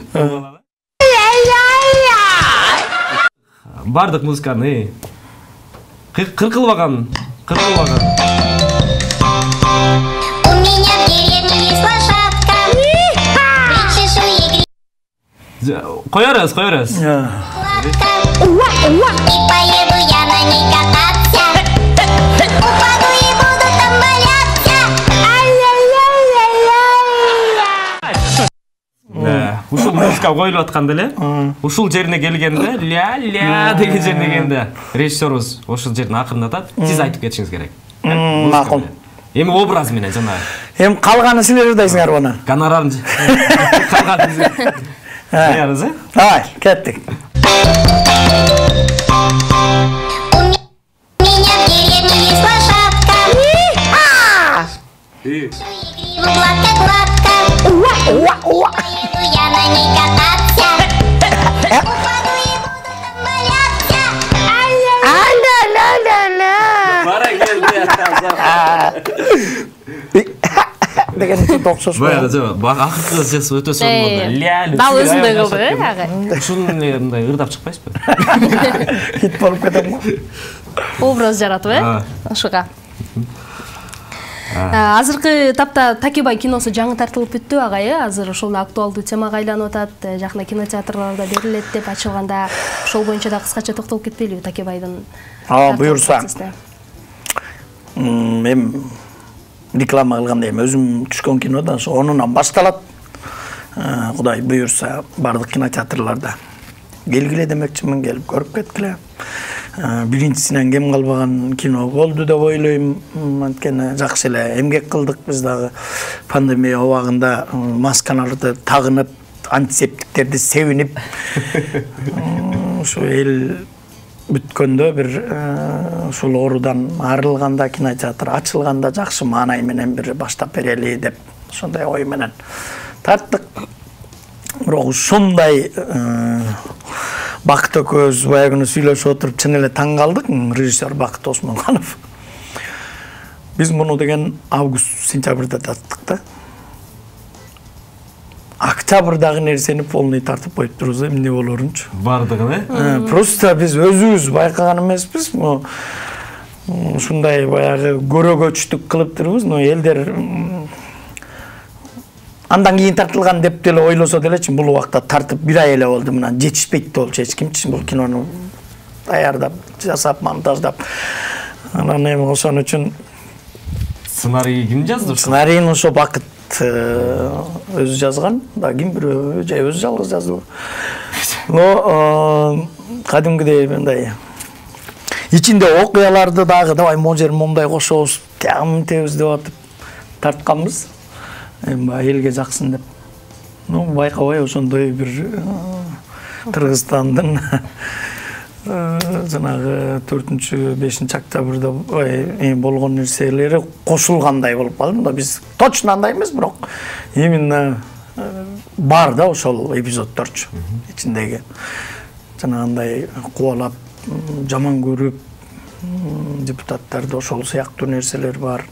Бардык музыканы. Кыркылбаган. У меня в деревне есть лошадка. Причешу ей гребень. Коербиз. И поеду я на ней кататься. Упаду и буду там валяться. Ушул музыка коюлуп атканда эле, ушул жерине келгенде, ля деген жерине келгенде, режиссерубуз ошол жерин акырындатат, сиз айтып кетишиңиз керек. Макул. Эми образ менен жана. Эми калганы силер ырдайсыңар буну. Гонорарын калганы. Даярбыз, Давай, кеттик. У меня в деревне есть лошадка. Гладко-гладко. Поеду я на ней кататься. Упаду и буду там валяться. Бара келди. Деген үчүн окшош. Баягы акыркы жес өтө сонун болду. Дал өзүндөй кылды, агай. Ушуну мындай ырдап чыкпайсызбы? Хит болуп кетем го. Образ жаратып, ошого. Азыркы тапта Такебай киносу жаңы тартылып бүттү, агай. Азыр ошол актуалдуу темага айланып атат. Жакында кинотеатрларда берилет деп ачылганда, ошол боюнча да кыскача токтолуп кетпейлиби Такебайдын? Буюрса. Мен реклама кылгандай өзүм түшкөн кинодан онунан башталат. Кудай буюрса бардык кинотеатрларда келгиле демекчимин, келип көрүп кеткиле. Биринчисинен кем калбаган кино болду деп ойлойм. Анткени жакшы эле эмгек кылдык биз дагы. Пандемия убагында маскаларды тагынып, антисептиктерди себинип, ушу эл бүткөндө бир ушул оорудан арылганда кинотеатр ачылганда жакшы маанай менен бир баштап берели деп ошондой ой менен тарттык. Бирок ушундай Бакыт экөөбүз баягы сүйлөшүп отуруп чын эле таң калдык. Режиссер Бакыт Осмонханов. Biz bunu деген август-сентябрда тарттык да. Октябрдағы нерсени полный тартып коюп турбуз, эмне болорунчу. Бардыгын, Просто биз өзүбүз байкаган эмеспиз. Ушундай баягы көрөгөчтүк кылып турбуз, но элдер андан кийин тартылган деп деле ойлосо делечи, бул убакта тартып 1 ай эле болду, мына жетишпейт болчу эч кимчи бул кинону даярдап, жасап, монтаждап. Анан эми ошон үчүн сценарий ким жазды? Сценарийни ошо Бакыт өзү жазган, да ким бирөө же өзү жалгыз жазды. Но кадимгидей мындай ичинде окуяларды дагы давай можер момдай кошобуз, тягымтебиз деп атып тартканбыз. Эми элге жаксын деп. Ну, байкабай ошондой бир Кыргызстандын жанагы 4-5 октябрда болгон нерселери кошулгандай болуп калды. Да биз точно андай эмес, бирок именно бар да ошол эпизоддорчу ичиндеги. Жанагындай кубалап, жаман көрүп депутаттарды ошол сыяктуу нерселер бар.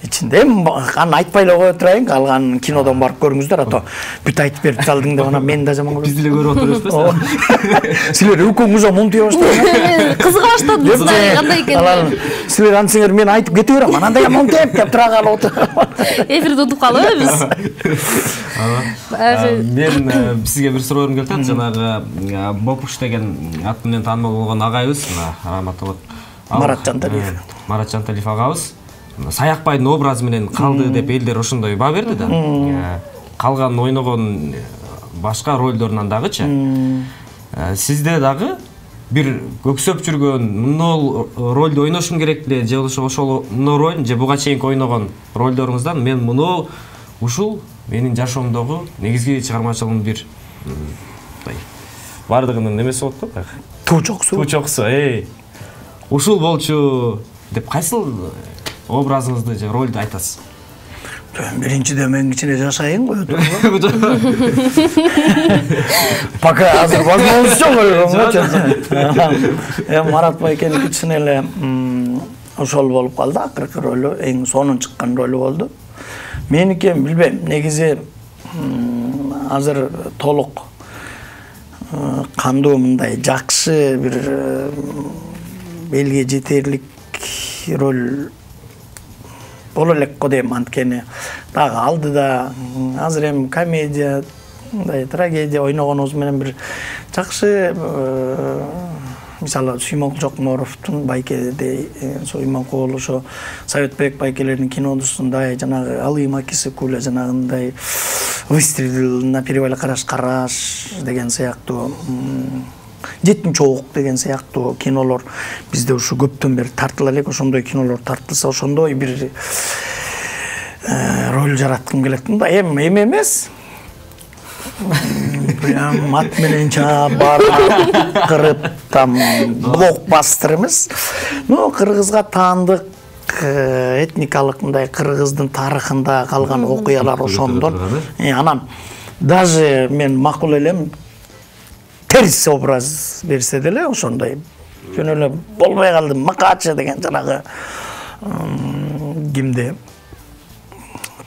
Ичинде аны айтпай эле кое турайын, калган кинодон барып көрүңүздөр, ато бүт айтып берип салдың деп ана мен да жаман көрөм. Биз деле көрүп отурбузбу? Силер өкөңүз монтуй баштадыңар. Кызыга баштадыңыз да, кандай экен? Силер ансыңар мен айтып кете берем, анандай монтеп деп тура калып отуруп. Эфирде утуп калабыз. Мен сизге бир суроо келип атат, жанагы Бопуш деген аты менен таанымал болгон агайыбыз, раматталып Марат Жанталиев. Марат Жанталиев агабыз Саякбайдын образы менен калды деп элдер ошондой баа берди да. Калган ойногон башка ролдорунан дагычы. Сизде дагы бир көксөп жүргөн мынол ролду ойношум керек эле, же ошол роль, же буга чейинки ойногон ролдоруңуздан мен мынол ушул менин жашоомдогу негизги чыгармачылыгымдын бир бардыгынын немеси болот го. Туучоксу. Ушул болчу деп кайсыл образыңызды же ролду айтасыз? Биринчиден мен кичине жашайын кое тургула. Пока азыр возможность жок. Марат байкенин кичине эле ошол болуп калды, акыркы ролу, эң сонун чыккан ролу болду. Меники билбейм, негизи азыр толук кандуу мындай жакшы бир элге жетерлик роль боло элек го дейм, анткени дагы алдыда азыр эми комедия, мындай трагедия ойногонубуз менен бир жакшы, мисалы Сүймөн Жокморовдун байкедей, Иманкул ошо Советбек байкелердин кинодусундай, жанагы Алыйм акиси Куля жанагындай Выстрелил на перевале караш деген сыяктуу, Жеттин чоок деген сыяктуу кинолор бизде ушу көптөн бери тартыла элек. Ошондой кинолор тартылса, ошондой бир роль жараткым келет. Мындай эми эмес. Прям ат менен чаап барып кырып там блокбастер эмес. Но кыргызга таандык этникалык мындай кыргыздын тарыхында калган окуялар ошондон. Анан даже мен макул элем терс образ берсе деле ошондой жөн эле болбой калды. Макачы деген жанагы кимди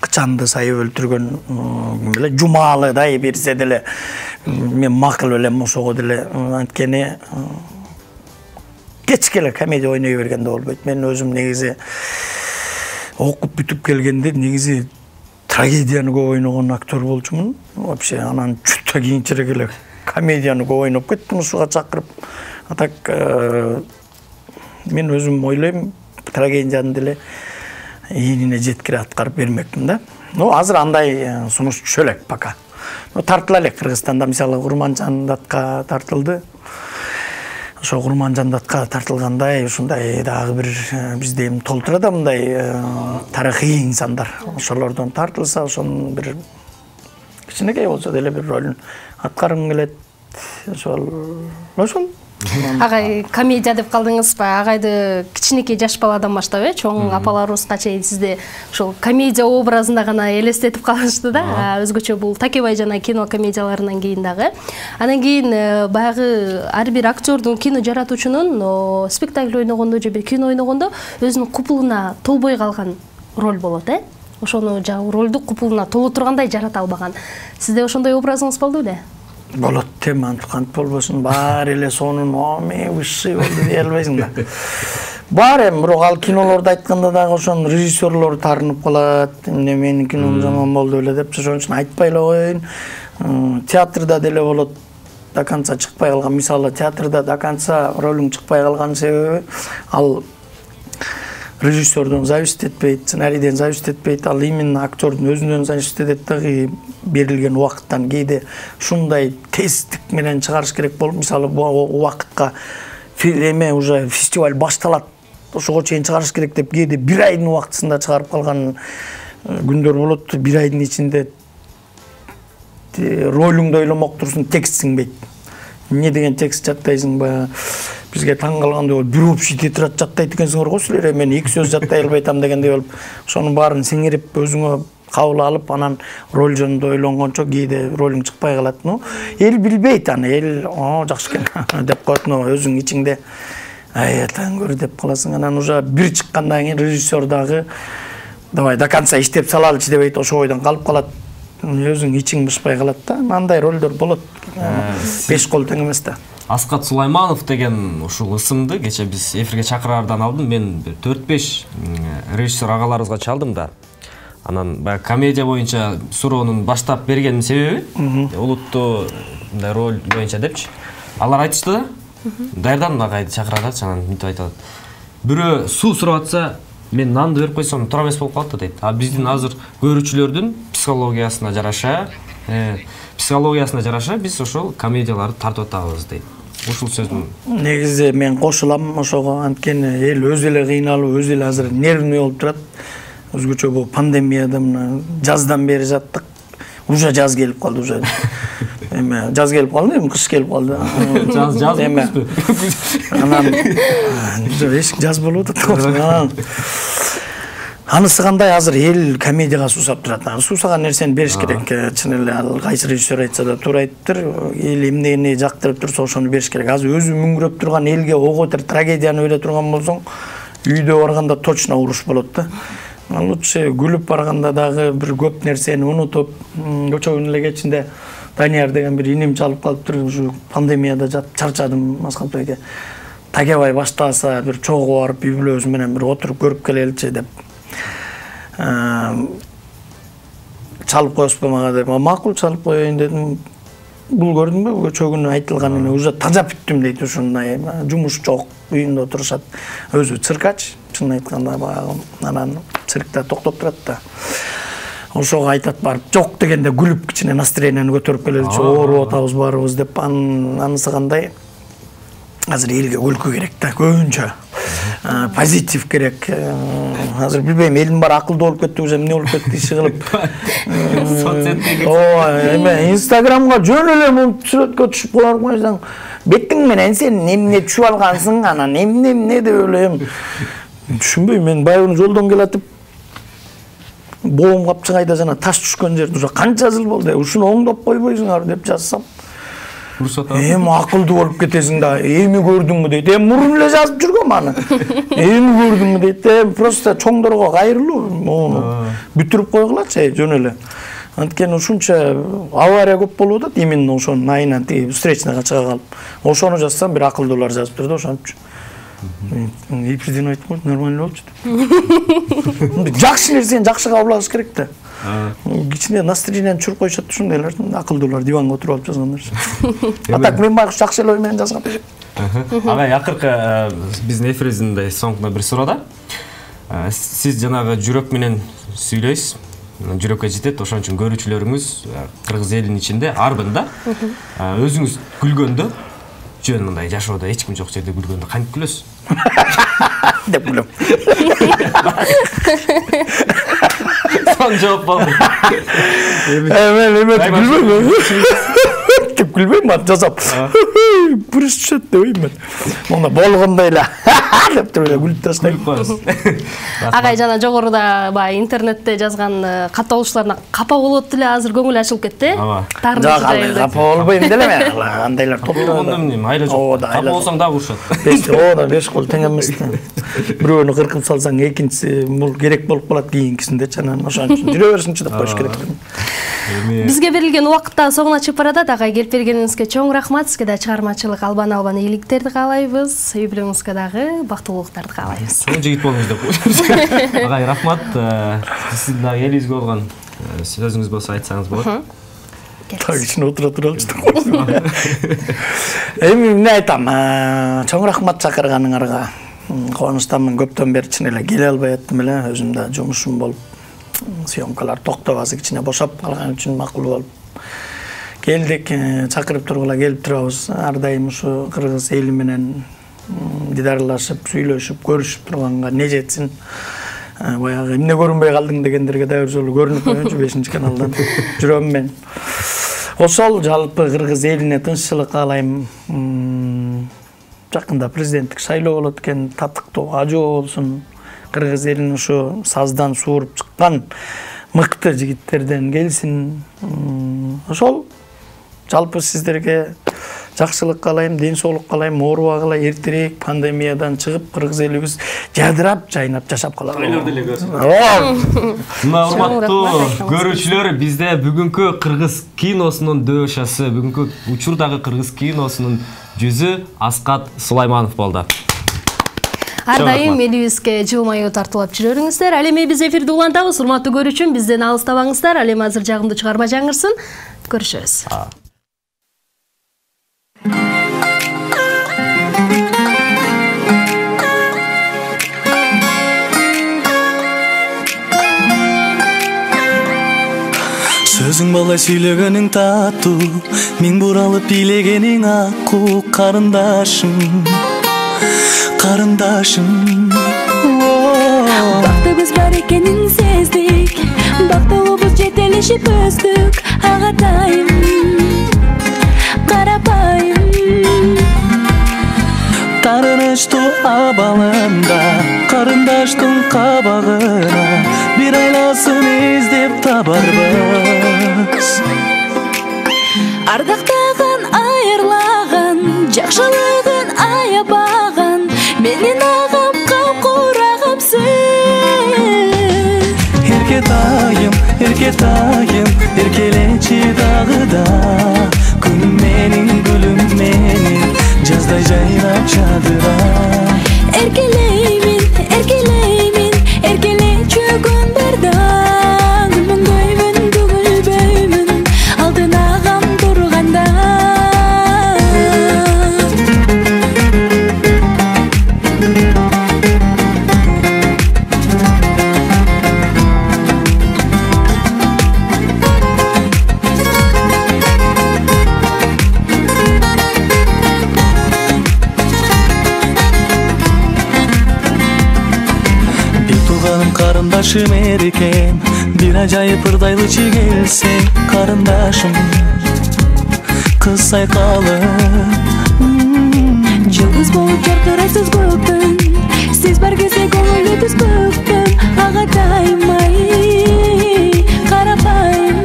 Кычанды сайып өлтүргөн ким эле Жумалыдай берсе деле мен макул элем ошого деле, анткени кечке эле комедия ойной бергенде болбойт. Мен өзүм негизи окуп бүтүп келгенде негизи трагедияны көп ойногон актер болчумун. Вообще анан чүттө кийинчерээк эле комедияны көп ойноп кеттим ушуга чакырып. А так мен өзүм ойлойм, трагедияны деле ийине жеткире аткарып бермекмин да. Ну азыр андай сунуш түшө элек пока. Тартыла элек Кыргызстанда, мисалы Курманжандатка тартылды. Ошо Курманжандатка тартылгандай ушундай дагы бир бизде эми толтура да мындай тарыхый инсандар. Ошолордон тартылса, ошонун бир кичинекей болсо деле бир ролун аткаргым келет. Ошол Агай комедия деп калдыңыз ба? Агайды кичинекей жаш баладан баштап, чоң апаларыбызга чейин сизди ошол комедия образында гана элестетип калышты да. Өзгөчө бул Такебай жана кино комедияларынан кийин дагы. Анан кийин баягы ар бир актердун, кино жаратуучунун спектакль ойногондо же бир кино ойногондо өзүнүн купулуна толбой калган роль болот, ошону жаңы ролду купулуна толо тургандай жарата албаган. Сизде ошондой образыңыз болду беле? Болот теман кантип болбосун, баары эле сонун высший болду дей албайсың да. Бар бирок ал кинолорду айтканда дагы ошонун режиссерлору таарынып калат. Эмне менин кином жаман болду эле деп, ошон үчүн айтпай эле коеюн. Театрда деле болот. До конца чыкпай калган, мисалы театрда до конца ролуң чыкпай калган себеби ал режиссердон зависит этпейт, сценарийден зависит этпейт, ал именно актердун өзүнөн зависит этет дагы берилген убакыттан. Кээде ушундай тесттик менен чыгарыш керек болуп, мисалы бул убакытка эме уже фестиваль башталат, ошого чейин чыгарыш керек деп кээде бир айдын убактысында чыгарып калган күндөр болот. Бир айдын ичинде ролуңду ойломок турсуң, текст сиңбейт. Эмне деген текст жаттайсың ба? Бизге таң калгандай болуп, бир общий тетрадь жаттайт экенсиңер го силер, мен 2 сөз жаттай албай атам дегендей болуп, ошонун баарын сиңирип өзүңө кабыл алып, анан роль жөнүндө ойлонгончо кээде ролуң чыкпай калат. Эл билбейт аны, эл жакшы экен деп коет, өзүң ичиңде аятан көр деп каласың. Анан уже бир чыккандан кийин режиссер дагы давай до конца иштеп салалычы дебейт, ошо ойдон калып калат. Өзүң ичиң бышпай калат да. Андай ролдор болот. 5 кол тең эмес да. Аскат Сулайманов деген ушул ысымды кече биз эфирге чакыраардан алдын мен 4-5 режиссер агаларыбызга чалдым да. Анан баягы комедия боюнча суроонун баштап бергенин себеби улуттуу мындай роль боюнча депчи. Алар айтышты да. Даярдан агайды чакырат, анан мынтип айтат. Бирөө суу сурап атса, мен нанды берип койсом туура эмес болуп калат да дейт. А биздин азыр көрүүчүлөрдүн психологиясына жараша биз ошол комедияларды тартып атабыз дейт. Ушул сөздүн негизи мен кошулам ошого, анткени эл өзү эле кыйналып, өзү эле азыр нервный болуп турат. Өзгөчө бул пандемияда мына жаздан бери жаттык. Уже жаз келип калды уже. Эме жаз келип калды, эми кыш келип калды. Жаз эме. Анан эшик жаз болуп атат. Анысы кандай азыр эл комедияга суусап турат. Суусаган нерсени бериш керек. Чын эле ал кайсы режиссер айтса да туура айттыр. Эл эмнени жактырып турса ошону бериш керек. Азыр өзү мүңгүрөп турган элге оготер трагедияны ойлой турган болсоң, үйдө барганда точно уруш болот да. Лучше күлүп барганда дагы бир көп нерсени унутуп, көчө күн эле кечинде Данияр деген бир инем чалып калыптыр, ушу пандемияда чарчадым Аскат байке. Такебай баштаса бир чогуу барып үй бүлөбүз менен бир отуруп көрүп келеличи деп чалып коесузбу мага деп. Макул чалып коеюн дедим. Бул көрдүңбү? Көчө күнү айтылган уже таза бүттүм дейт, ушундай жумуш жок, үйүндө отурушат. Өзү циркач, чын айтканда баягы анан циркте токтоп турат да. Ошого айтат барып, жок дегенде күлүп кичине настроенияны көтөрүп келеличи, ооруп атабыз баарыбыз деп. Анысы кандай? Азыр элге күлкү керек да, көбүнчө. Позитив керек. Азыр билбейм, элдин баары акылдуу болуп кетти, уже эмне болуп кетти иши кылып. Эме Инстаграмга жөн эле сүрөткө түшүп барып койсоң, бетиң менен сен эмне түшүп алгансың, анан эмне деп элем. Түшүнбөйм, мен баягы жолдон келатып боом капчыгайда жана таш түшкөн жерде уже канча жыл болду, ушуну оңдоп койбойсуңар деп жазсам. Эми акылдуу болуп кетесиң да, эми көрдүңбү дейт. Мурун эле жазып жүргөм аны. Эми көрдүңбү дейт. Просто чоңдорго кайрылуу, мону бүтүрүп койгулачы, жөн эле. Анткени ушунча авария көп болуп атат, именно ошонун айынан тиги встречныйга чыга калып. Ошону жазсам бир акылдуулар жазыптыр да, ошончу. Эпирден айтып койду, нормально болчу. Жакшы нерсени жакшы кабыл алыш керек да. Кичине настроенияны түшүрүп коюшат ушундайлар, акылдуулар диванга отуруп алып жазгандар. Атак мен байкуш жакшы эле ой менен жазгам. Агай, акыркы биздин эфирибиздин соңуна бир суроо да. Сиз жанагы жүрөк менен сүйлөйсүз, жүрөккө жетет, ошон үчүн көрүүчүлөрүңүз кыргыз элинин ичинде арбын да. Өзүңүз күлгөндө, жөн мындай жашоодо эч ким жок жерде күлгөндө кантип күлөсүз? Деп күлөм. Сон жооп болду. Эме деп күлбөйм, деп күлбөйм, жазап. күліп бүріс түседі деп мен. Оны болгондой эле деп туруп эле күлүп тастайм. Агай жана жогоруда баягы интернетте жазган катталуулуштарына капа болот деле азыр көңүл ачылып кетти. Жок, капа болбойм деле мен. Андайлар топтойт. Айла жок. Капа болсоң дагы урушат. Оода 5 кол тең эмес да. Бирөөнү кыркып салсаң, экинчиси бул керек болуп калат кийинкисинде чанан ошон үчүн жүрө берсин чыдап коюш керек. Бизге берилген убакытта соңуна чыгып баратат. Агай келип бергениңизге чоң рахмат. Сизге да чыгармачылык албан ийгиликтерди каалайбыз. Үй бүлөңүзгө дагы бактылуулуктарды каалайбыз. Чоң жигит болуңуз деп. Агай рахмат. Сиздин дагы элибизге болгон сөзүңүз болсо айтсаңыз болот. Кичине отура туралычтык. Эми эмне айтам? Чоң рахмат чакырганыңарга. Кубанычтамын, көптөн бери чын эле келе албай аттым эле. Өзүм да жумушум болуп, съемкалар токтобасы кичине бошоп калган үчүн макул болуп келдик. Чакырып тургула келип турабыз. Ар дайым ушу кыргыз эли менен дидарлашып, сүйлөшүп, көрүшүп турганга не жетсин. Баягы эмне көрүнбөй калдың дегендерге да бир жолу көрүнүп коюнчу 5-каналдан жүрөм мен. Ошол жалпы кыргыз элине тынччылык каалайм. Жакында президенттик шайлоо болот экен, татыктуу ажоо болсун. Кыргыз элин ушу саздан сууруп чыккан мыкты жигиттерден келсин. Ошол жалпы сиздерге жакшылык каалайм, ден соолук каалайм, оорубагыла, эртерээк пандемиядан чыгып, кыргыз элибиз жадырап, жайнап жашап калалы. Ойлор деле көрсүн. Мына урматтуу көрүүчүлөр, бизде бүгүнкү кыргыз киносунун дөшасы, бүгүнкү учурдагы кыргыз киносунун жүзү Аскат Сулайманов болду. Ар дайым элибизге жылмаюу тартуулап жүрөрүңүздөр. Ал эми биз эфирди улантабыз. Урматтуу көрүүчүм, бизден алыстабаңыздар. Ал эми азыр жагымдуу чыгарма жаңырсын. Көрүшөбүз. Сөзүң балай сүйлөгөнүң таттуу, миң буралып бийлегениң аккуу, карындашым, карындашым. Бактыбыз бар экенин сездик, бактылуубуз жетелешип өстүк, агатайым, карапайым. Тарынычтуу абалында, карындаштын кабагына, бир айласын издеп табарбыз. Ардактаган, айырлаган, жакшылыгын аябаган, менин агам капкурагымсың. Эркетайым, эркелечи дагы да, күнүм менин, гүлүм менин, жаздай жайнап жадыра. Эркелеймин, эркелеймин, эркелечү күн барда, күлмөңдөймүн, төгүлбөймүн, алдын агам турганда. Карындашым эрекем, бир ажайып ырдайлычы келсең, карындашым, кыз сайкалып. Жылдыз болуп жаркырайсыз көктөн, сиз бар кезде көңүлдү түз көктөн, агатайым ай, карапайым.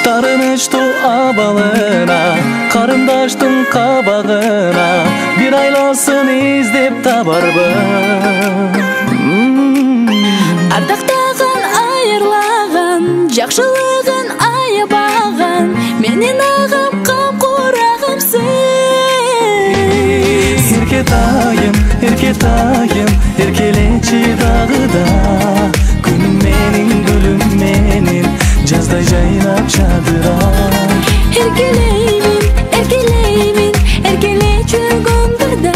Тарынычтуу абалына, карындаштын кабагына, бир айласын издеп табарбыз. Ардактаган, айырлаган, жакшылыгын аябаган, менин агам капкурагымсың. Эркетайым, эркелечи дагы да, күнүм менин, гүлүм менин, жаздай жайнап жадыра. Эркелеймин, эркелеймин, эркелечү күн барда,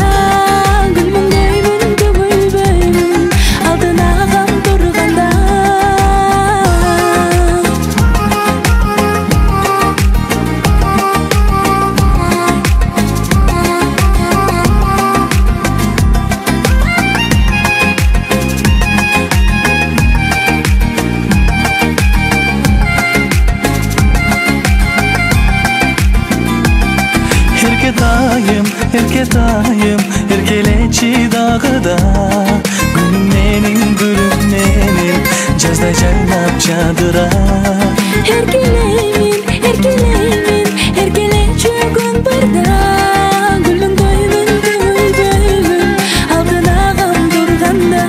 күлмөңдөймүн, төгүлбөймүн, алдын агам турганда. Erketayım erkeleçi dağıda Gülüm menin Жаздай жайнап жадыра Erkelemin erkeleçi gün barda Gülün bölüm Altın ağam durganda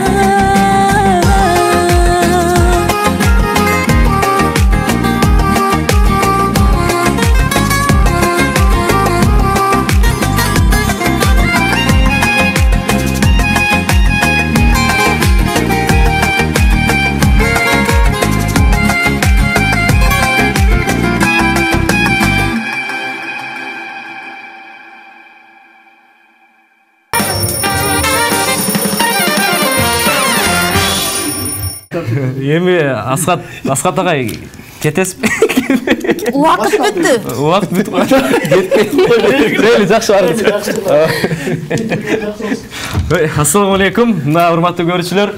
Эми Асхат агай кетесизби? Убакыт бүттү. Убакыт бүтүп кетпейт. Жакшы барыңыз. Ассаламу алейкум, урматтуу көрүүчүлөр.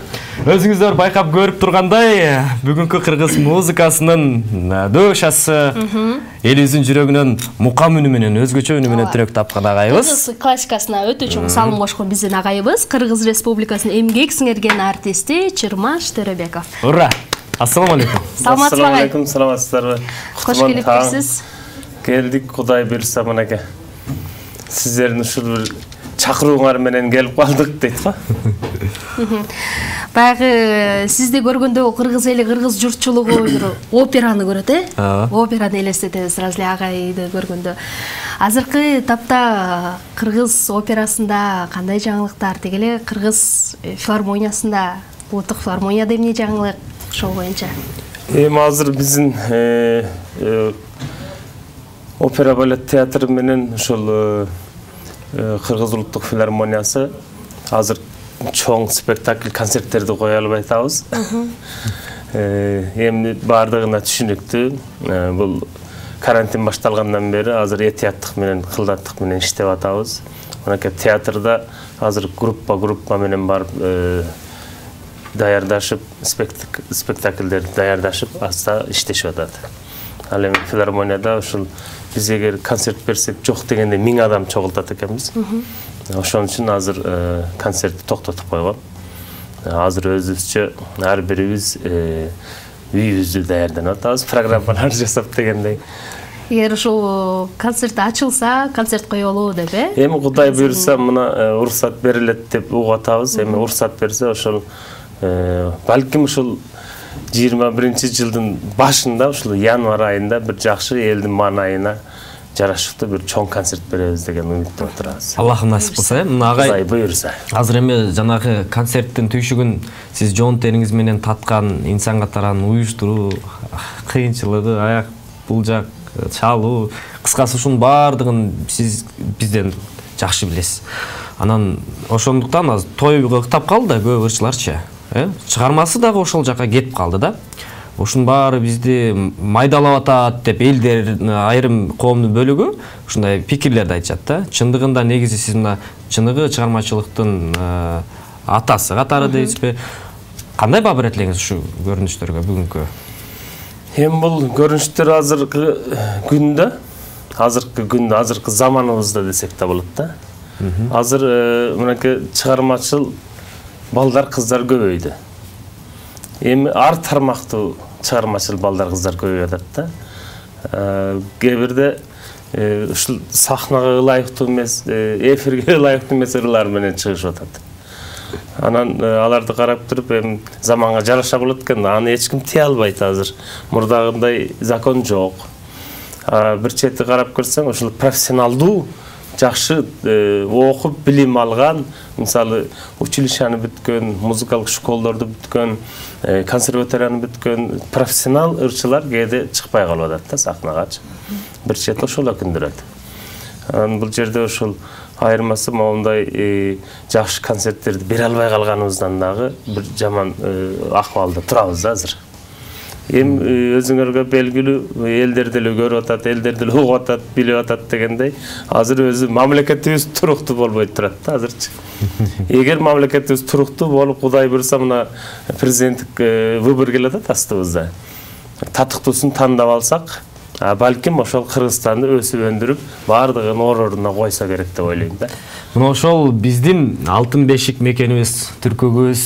Өзүңүздөр байкап көрүп тургандай, бүгүнкү кыргыз музыкасынын дөөшасы элибиздин жүрөгүнөн мукам үнү менен, өзгөчө үнү менен түрөк тапкан агайыбыз. Кыргыз классикасына өтө чоң салым кошкон биздин агайыбыз, Кыргыз Республикасынын эмгек сиңерген артисти Чырмаш Төрөбеков. Ура! Ассаламу алейкум. Саламатсызбы агай? Алейкум, саламатсыздарбы? Кош келипсиз. Келдик, Кудай буйрса мынакей. Сиздердин ушул бир чакырууңар менен келип калдык дейт го. Баягы сизди көргөндө кыргыз эли, кыргыз журтчулугу бир операны көрөт, Операны элестетебиз сразу эле агайды көргөндө. Азыркы тапта кыргыз операсында кандай жаңылыктар, деги эле кыргыз филармониясында, улуттук филармонияда эмне жаңылык ошол боюнча? Эми азыр биздин опера балет театры менен ушул Кыргыз улуттук филармониясы азыр чоң спектакль, концерттерди кое албай атабыз. Эми бардыгына түшүнүктүү. Бул карантин башталгандан бери азыр этияттык менен, кылдаттык менен иштеп атабыз. Мынакей театрда азыр группа менен барып даярдашып, спектакльдерди даярдашып, аста иштешип атат. Ал эми филармонияда ушул биз эгер концерт берсек жок дегенде 1000 адам чогултат экенбиз. Ошон үчүн азыр концертти токтотуп койгон. Азыр өзүбүзчө ар бирибиз үйүбүздү даярданып атабыз, программалар жасап дегендей. Эгер ушул концерт ачылса, концерт коелу деп, Эми Кудай буйрса мына уруксат берилет деп угуп атабыз. Эми уруксат берсе ошол балким ушул 21-жылдын башында, ушул январь айында бир жакшы элдин маанайына жарашыктуу бир чоң концерт беребиз деген үмүттө отурабыз. Аллахым насип кылса, агай. Кудай буйрса. Азыр эми жанагы концерттин түйшүгүн сиз жоон териңиз менен таткан, инсан катаран уюштуруу, кыйынчылыгы, аяк булжак, чалуу, кыскасы ушунун баардыгын сиз бизден жакшы билесиз. Анан ошондуктан азыр тойго таптап калды да көп ырчыларчы. Чыгармасы дагы ошол жака кетип калды да. Ушун баары бизди майдалап атат деп элдер, айрым коомдун бөлүгү ушундай пикирлерди айтышат да. Чындыгында негизи сиз мына чыныгы чыгармачылыктын атасы катары дейсизби? Кандай баа берет элеңиз ушу көрүнүштөргө бүгүнкү? Эми бул көрүнүштөр азыркы күндө, азыркы заманыбызда десек да болот да. Азыр мынакей чыгармачыл балдар, кыздар көбөйдү. Эми ар тармактуу чыгармачыл балдар, кыздар көбөйүп атат да. Кээ бирде ушул сахнага ылайыктуу эмес, эфирге ылайыктуу эмес ырлар менен чыгышып атат. Анан аларды карап туруп, эми заманга жараша болот экен, аны эч ким тие албайт азыр. Мурдагындай закон жок. Бир чети карап көрсөң, ушул профессионалдуу жакшы окуп билим алган, мисалы училищаны бүткөн, музыкалык школдорду бүткөн, консерваторияны бүткөн профессионал ырчылар кээде чыкпай калып атат да сахнагачы. Бир чет ошол өкүндүрөт. Бул жерде ошол айырмасы моундай жакшы концерттерди бере албай калганыбыздан дагы бир жаман акыбалда турабыз да азыр. Эми өзүңөргө белгилүү, элдер деле көрүп атат, элдер деле угуп атат, билип атат дегендей, азыр өзү мамлекетибиз туруктуу болбой турат да азырчы. Эгер мамлекетибиз туруктуу болуп, Кудай буйрса мына президенттик выбор келе атат астыбызда. Татыктуусун тандап алсак, Балким ошол Кыргызстанды өсүп өндүрүп, бардыгын ордуна койсо керек деп ойлойм да. Мына ошол биздин алтын бешик мекенибиз, түркөгүбүз,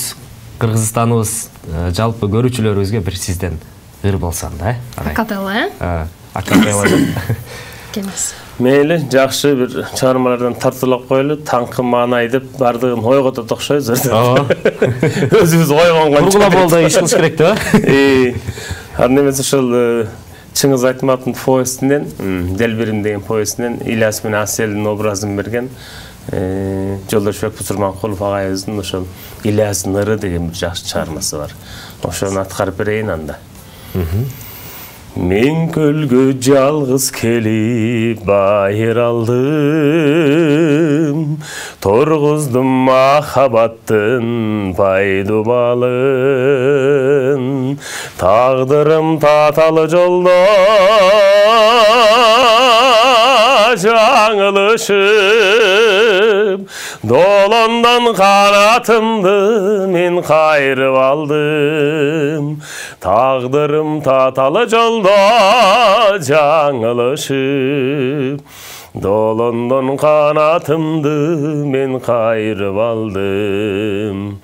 Кыргызстаныбыз, жалпы көрүүчүлөрүбүзгө бир сизден ыр болсам да, Акапелла, Акапелла. Кемес. Мейли, жакшы бир чыгармалардан тартуулап коелу, таңкы маанай деп бардыгын ойготот окшойбуз. Өзүбүз ойгонгон. Кургула болду иш кылыш керек да. Аны эмес ошол Чыңгыз Айтматовдун повестинен, Делбирим деген повестинен Ильяс менен Аселдин образын берген Жолдошбек Бусурманкулов агайыбыздын ошол Ильястын ыры деген бир жакшы чыгармасы бар. Ошону аткарып берейин анда. Мен көлгө жалгыз келип байыр алдым, торгуздум махабаттын пайдубалын, тагдырым таталы жолдо жаңылышып, долондан канатымды мен кайрып алдым, тагдырым таталы жолдо жаңылышып, долондон канатымды мен кайрып алдым.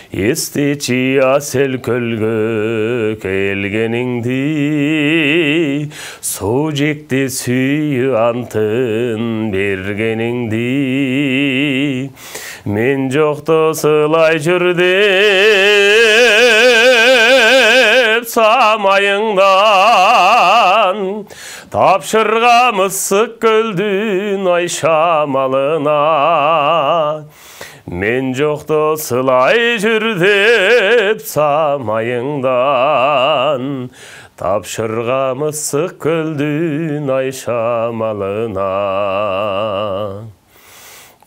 Эстечи асел көлгө келгениңди, суу жекти сүйүү антын бергениңди, мен жокто сылай жүр деп самайыңдан, тапшырга мысык көлдүн ай шамалына. Мен жокто сылай жүр деп самайыңдан, тапшырга мысык көлдүн ай шамалына.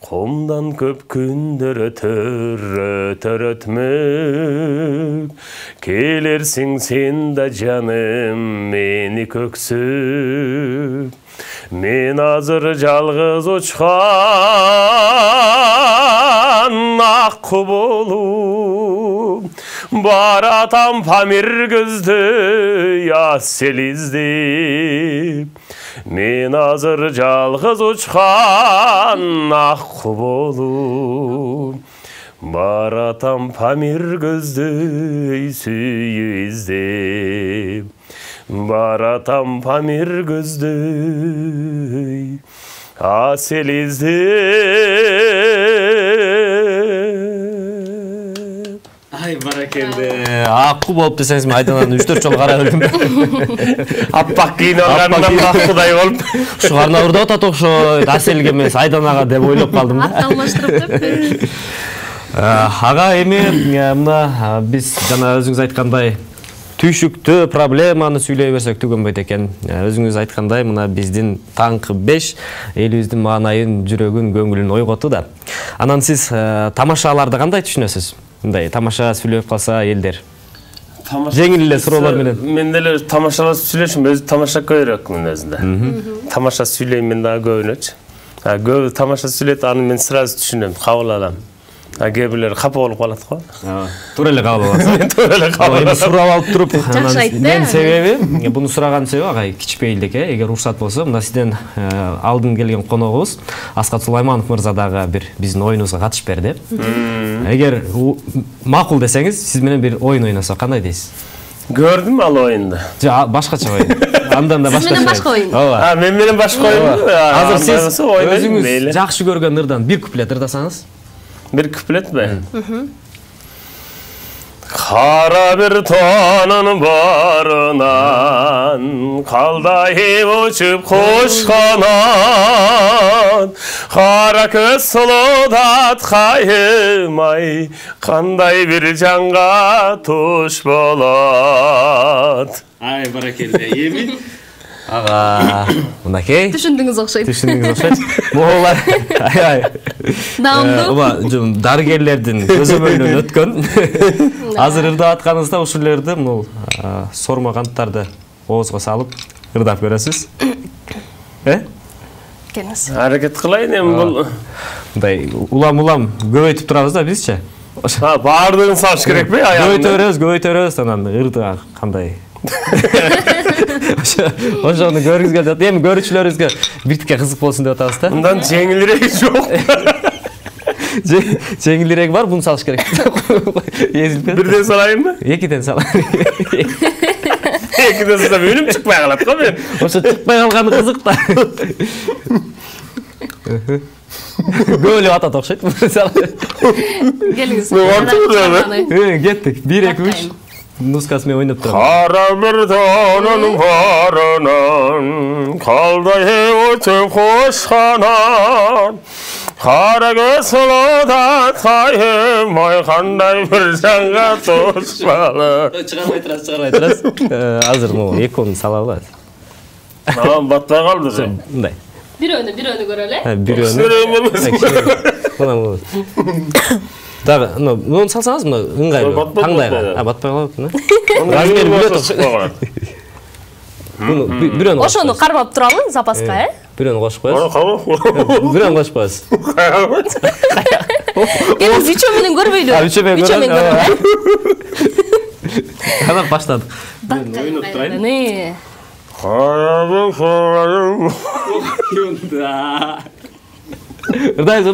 Комдан көп күндөр өтөр өтмөк, келерсиң сен да жаным мени көксөп. Мен азыр жалгыз учкан акку болуп, баратам Памир көздөй асел издеп. Мен азыр жалгыз учкан акку болуп, баратам Памир көздөй сүйүү издеп. Баратам Памир көздөй асел издеп. Ай, баракелде. Акку болуп десеңиз, мен айдананы 3-4 жолу карап көрдүм. Аппак кийинген аккудай болуп. Ушу Арнаурда атат окшойт, Аселге эмес, Айданага деп ойлоп калдым да. Ат алмаштырып деп. Ага, эми мына биз жана өзүңүз айткандай түйшүктүү проблеманы сүйлөй берсек түгөнбөйт экен. Өзүңүз айткандай, мына биздин таңкы 5 элибиздин маанайын, жүрөгүн, көңүлүн ойготу да. Анан сиз тамашаларды кандай түшүнөсүз? Мындай тамаша сүйлөп калса элдер. Жеңил эле суроолор менен. Мен деле тамашалап сүйлөшүм, өзү тамаша көбүрөөкмүн өзүндө. Тамаша сүйлөйм мен дагы көбүнөчү. Көбү тамаша сүйлөйт, аны мен сразу түшүнөм, кабыл алам. Кээ бирлер капа болуп калат го. Туура эле кабыл аласыз. Мен туура эле кабыл алам. Эми сурап алып туруп, жакшы айтты. Мен себеби, буну сураган себеби агай кичпейилдик, эгер уруксат болсо, мына сизден алдын келген коногубуз Аскат Сулайманов мырза дагы бир биздин оюнубузга катышып берди. Эгер макул десеңиз, сиз менен бир оюн ойносок кандай дейсиз? Көрдүм ал оюнду. Башкача оюн. Андан да башкача. Сиз менен башка оюн. Мен менен башка оюн. Азыр сиз өзүңүз жакшы көргөн ырдан бир куплет ырдасаңыз? Bir küplet mi? Kara bir tonun barınan, kaldayıp uçup kuş kanat, kara kız suludat kayımay, kanday bir canga tuş bolat. Ay, barakelde, yemin. Ага, мынакей. Түшүндүңүз окшойт. Моолар. Ай. Даамдуу. Дарыгерлердин көзөмөлүнөн өткөн. Азыр ырдап атканыңызда ушулерди, мына сормо канттарды оозго салып ырдап көрөсүз. Келиңиз. Аракет кылайын эми бул. Мындай улам көбөйтүп турабыз да бизчи. Баардыгын салыш керек бе аягына? Көбөйтөрөбүз, анан ырды кандай. Ошону көргүзгө келип атат. Эми көрүүчүлөрүбүзгө биртикке кызык болсун деп атабыз да. Мындан жеңилирээги жок. Жеңилирээги бар, буну салыш керек. Бирден салайынбы? Экиден салайын. Экиден салсам өнүм чыкпай калат го мен. Ошо чыкпай калганы кызык да. Көөлөп атат окшойт. Келиңиз. Кеттик. 1 2 3. Нускасы мен ойнап турам. Кара бир таанын барынан калдай өтүп кошканан кара көз сулуда кайым ой кандай бир жанга тушпалы. Чыгарбай турасыз. Азыр могу экөөнү сала алабыз. Батпай калды. Мындай. Бирөөнү көрөлү. Бирөөнү. Дагы, муну салсаңыз, мына ыңгайлуу. Таңдайга. Батпай калат, да. Размери билет. Бирөөнү. Ошону кармап туралы запаска, Бирөөнү кошуп коесуз. Бирөөнү кошуп коесуз. Эми үчөө менен көрбөйлү. Үчөө менен көрөлү. Анан баштадык. Ойноп турайын. Ырдайбыз.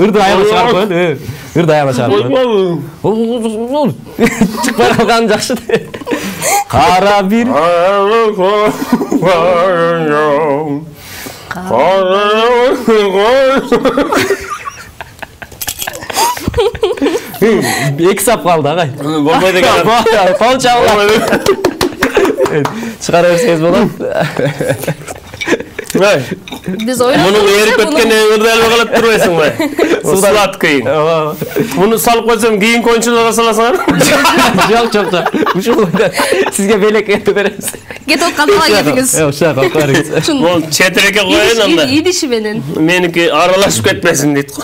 Ырды аяла чыгарып коелу. Ырды аяла чыгарып коелу. Чыкпай калганы жакшы. Кара бир. Эки сап калды агай. Болбойт экен. Кол чабылат. Чыгара берсеңиз болот. Биз ойлоп муну эрип өткөндөн ырдалып калат турбайсыңбы? Сладкий. Муну салып койсом кийинки ойунчуларга саласыңар? Жок. Ушул сизге белек этип беребиз. Кетип атканда кетиңиз. Ушуга калып бериңиз. Бул четиреке коюн анда. Идиши менен. Меники аралашып кетпесин дейт го.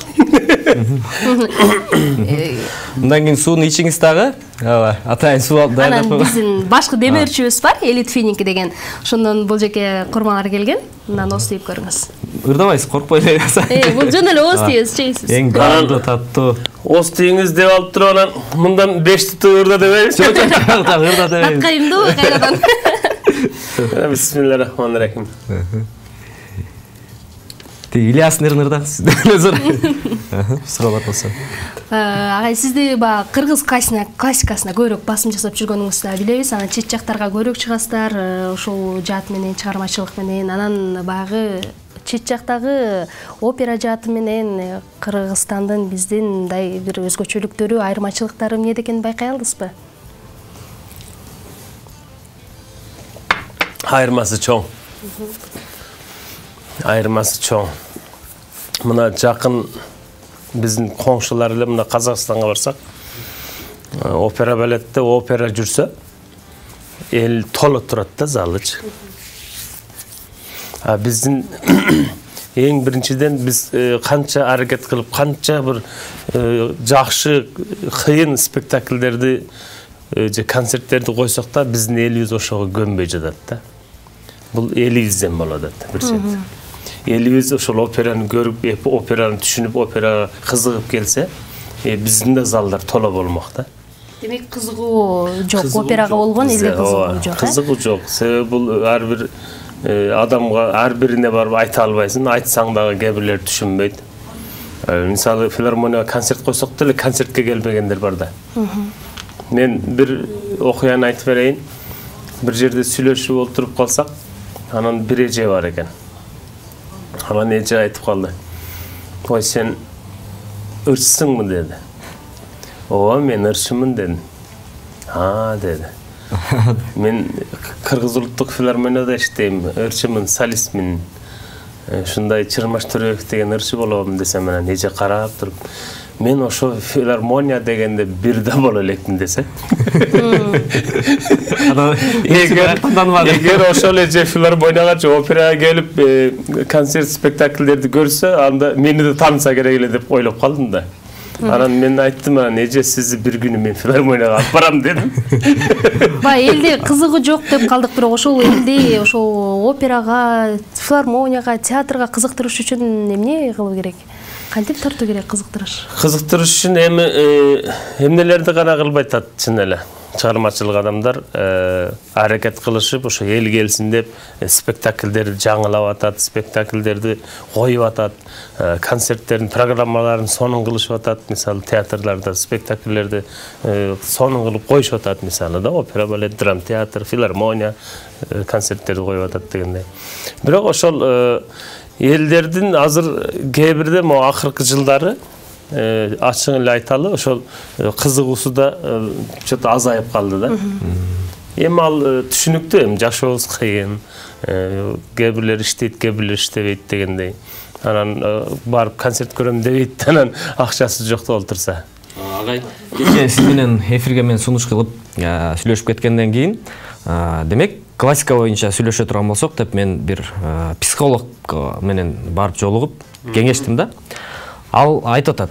Мындан кийин сууну ичиңиз дагы. Ооба, атайын суу алып даярдап койгон. Анан биздин башкы демирчүбүз бар, Элит Финики деген. Ошондон бул жеке курмалар келген. Мындан ооз тийип көрүңүз. Ырдабайсыз, коркпой эле. Бул жөн эле ооз тийиз, чейсиз. Эң дандуу, таттуу. Ооз тийиңиз деп алып туруп анан мындан 5 туту ырда дебейбиз. Жок, ырда дебейбиз. Аткайымдуу кайрадан. Бисмиллахиррахманиррахим. Ильястын ырдаңыз. Сурап атпаса. Агай, сизди баягы кыргыз классикасына көбүрөөк басым жасап жүргөнүңүздү билебиз. Анан чет жактарга көбүрөөк чыгасыздар, ушул жаат менен, чыгармачылык менен. Анан баягы чет жактагы опера жааты менен Кыргызстандын биздин мындай бир өзгөчөлүктөрү, айырмачылыктары эмнеде экенин байкай алдыңызбы? Айырмасы чоң. Мына жакын биздин коңшулар эле мына Казакстанга барсак, опера балетте опера жүрсө, эл толо турат да залычы. Биздин эң биринчиден биз канча аракет кылып, канча бир жакшы, кыйын спектакльдерди же концерттерди койсок да, биздин элибиз ошого көнбөй жатат да. Бул элибизден болот да, биринчиден. Элибиз ошол операны көрүп, операны түшүнүп, операга кызыгып келсе, биздин да залдар толо болмок да. Демек кызыгуу жок, операга болгон эле кызыгуу жок. Кызыгуу жок. Себеби бул ар бир адамга ар бирине барып айта албайсың, айтсаң дагы кээ бирлер түшүнбөйт. Мисалы филармонияга концерт койсок деле концертке келбегендер бар да. Мен бир окуяны айтып берейин. Бир жерде сүйлөшүп отуруп калсак, анан бир эже бар экен. Анан эже айтып калды. Ой, сен ырчысыңбы деди. Ооба, мен ырчымын дедим. Деди. Мен Кыргыз улуттук филармонияда иштейм, ырчымын, солистмин. Ушундай Чырмаш Төрөбеков деген ырчы болобун десем, анан эже карап туруп, мен ошо филармония дегенде бир да боло элекмин десе. Эгер ошол эже филармонияга же операга келип концерт спектакльдерди көрсө, анда мени да тааныса керек эле деп ойлоп калдым да. Анан мен айттым, анан эже сизди бир күнү мен филармонияга алып барам дедим. Элде кызыгы жок деп калдык, бирок ошол элди ошол операга, филармонияга, театрга кызыктырыш үчүн эмне кылуу керек? Кантип тартуу керек кызыктырыш? Кызыктырыш үчүн эмнелерди гана кылбай атат чын эле. чыгармачылык адамдар аракет кылышып ошо эл келсин деп спектакльдерди жаңылап атат, спектакльдерди коюп атат, концерттердин программаларын сонун кылышып атат. Мисалы театрларда спектакльлерди сонун кылып коюшуп атат, мисалы да опера, балет, драм театр, филармония концерттерди коюп атат дегендей. Бирок ошол элдердин азыр кээ бирде могу акыркы жылдары ачык эле айталы, ошол кызыгуусу да чөтө азайып калды да. Эми ал түшүнүктүү, эми жашообуз кыйын, кээ бирлер иштейт, кээ бирлер иштебейт дегендей. Анан барып концерт көрөм дебейт, анан акчасы жок болуп турса. Агай, кечээ сиз менен эфирге мен сунуш кылып сүйлөшүп кеткенден кийин, демек классика боюнча сүйлөшө турган болсок деп мен бир психолог менен барып жолугуп кеңештим да. Ал айтып атат,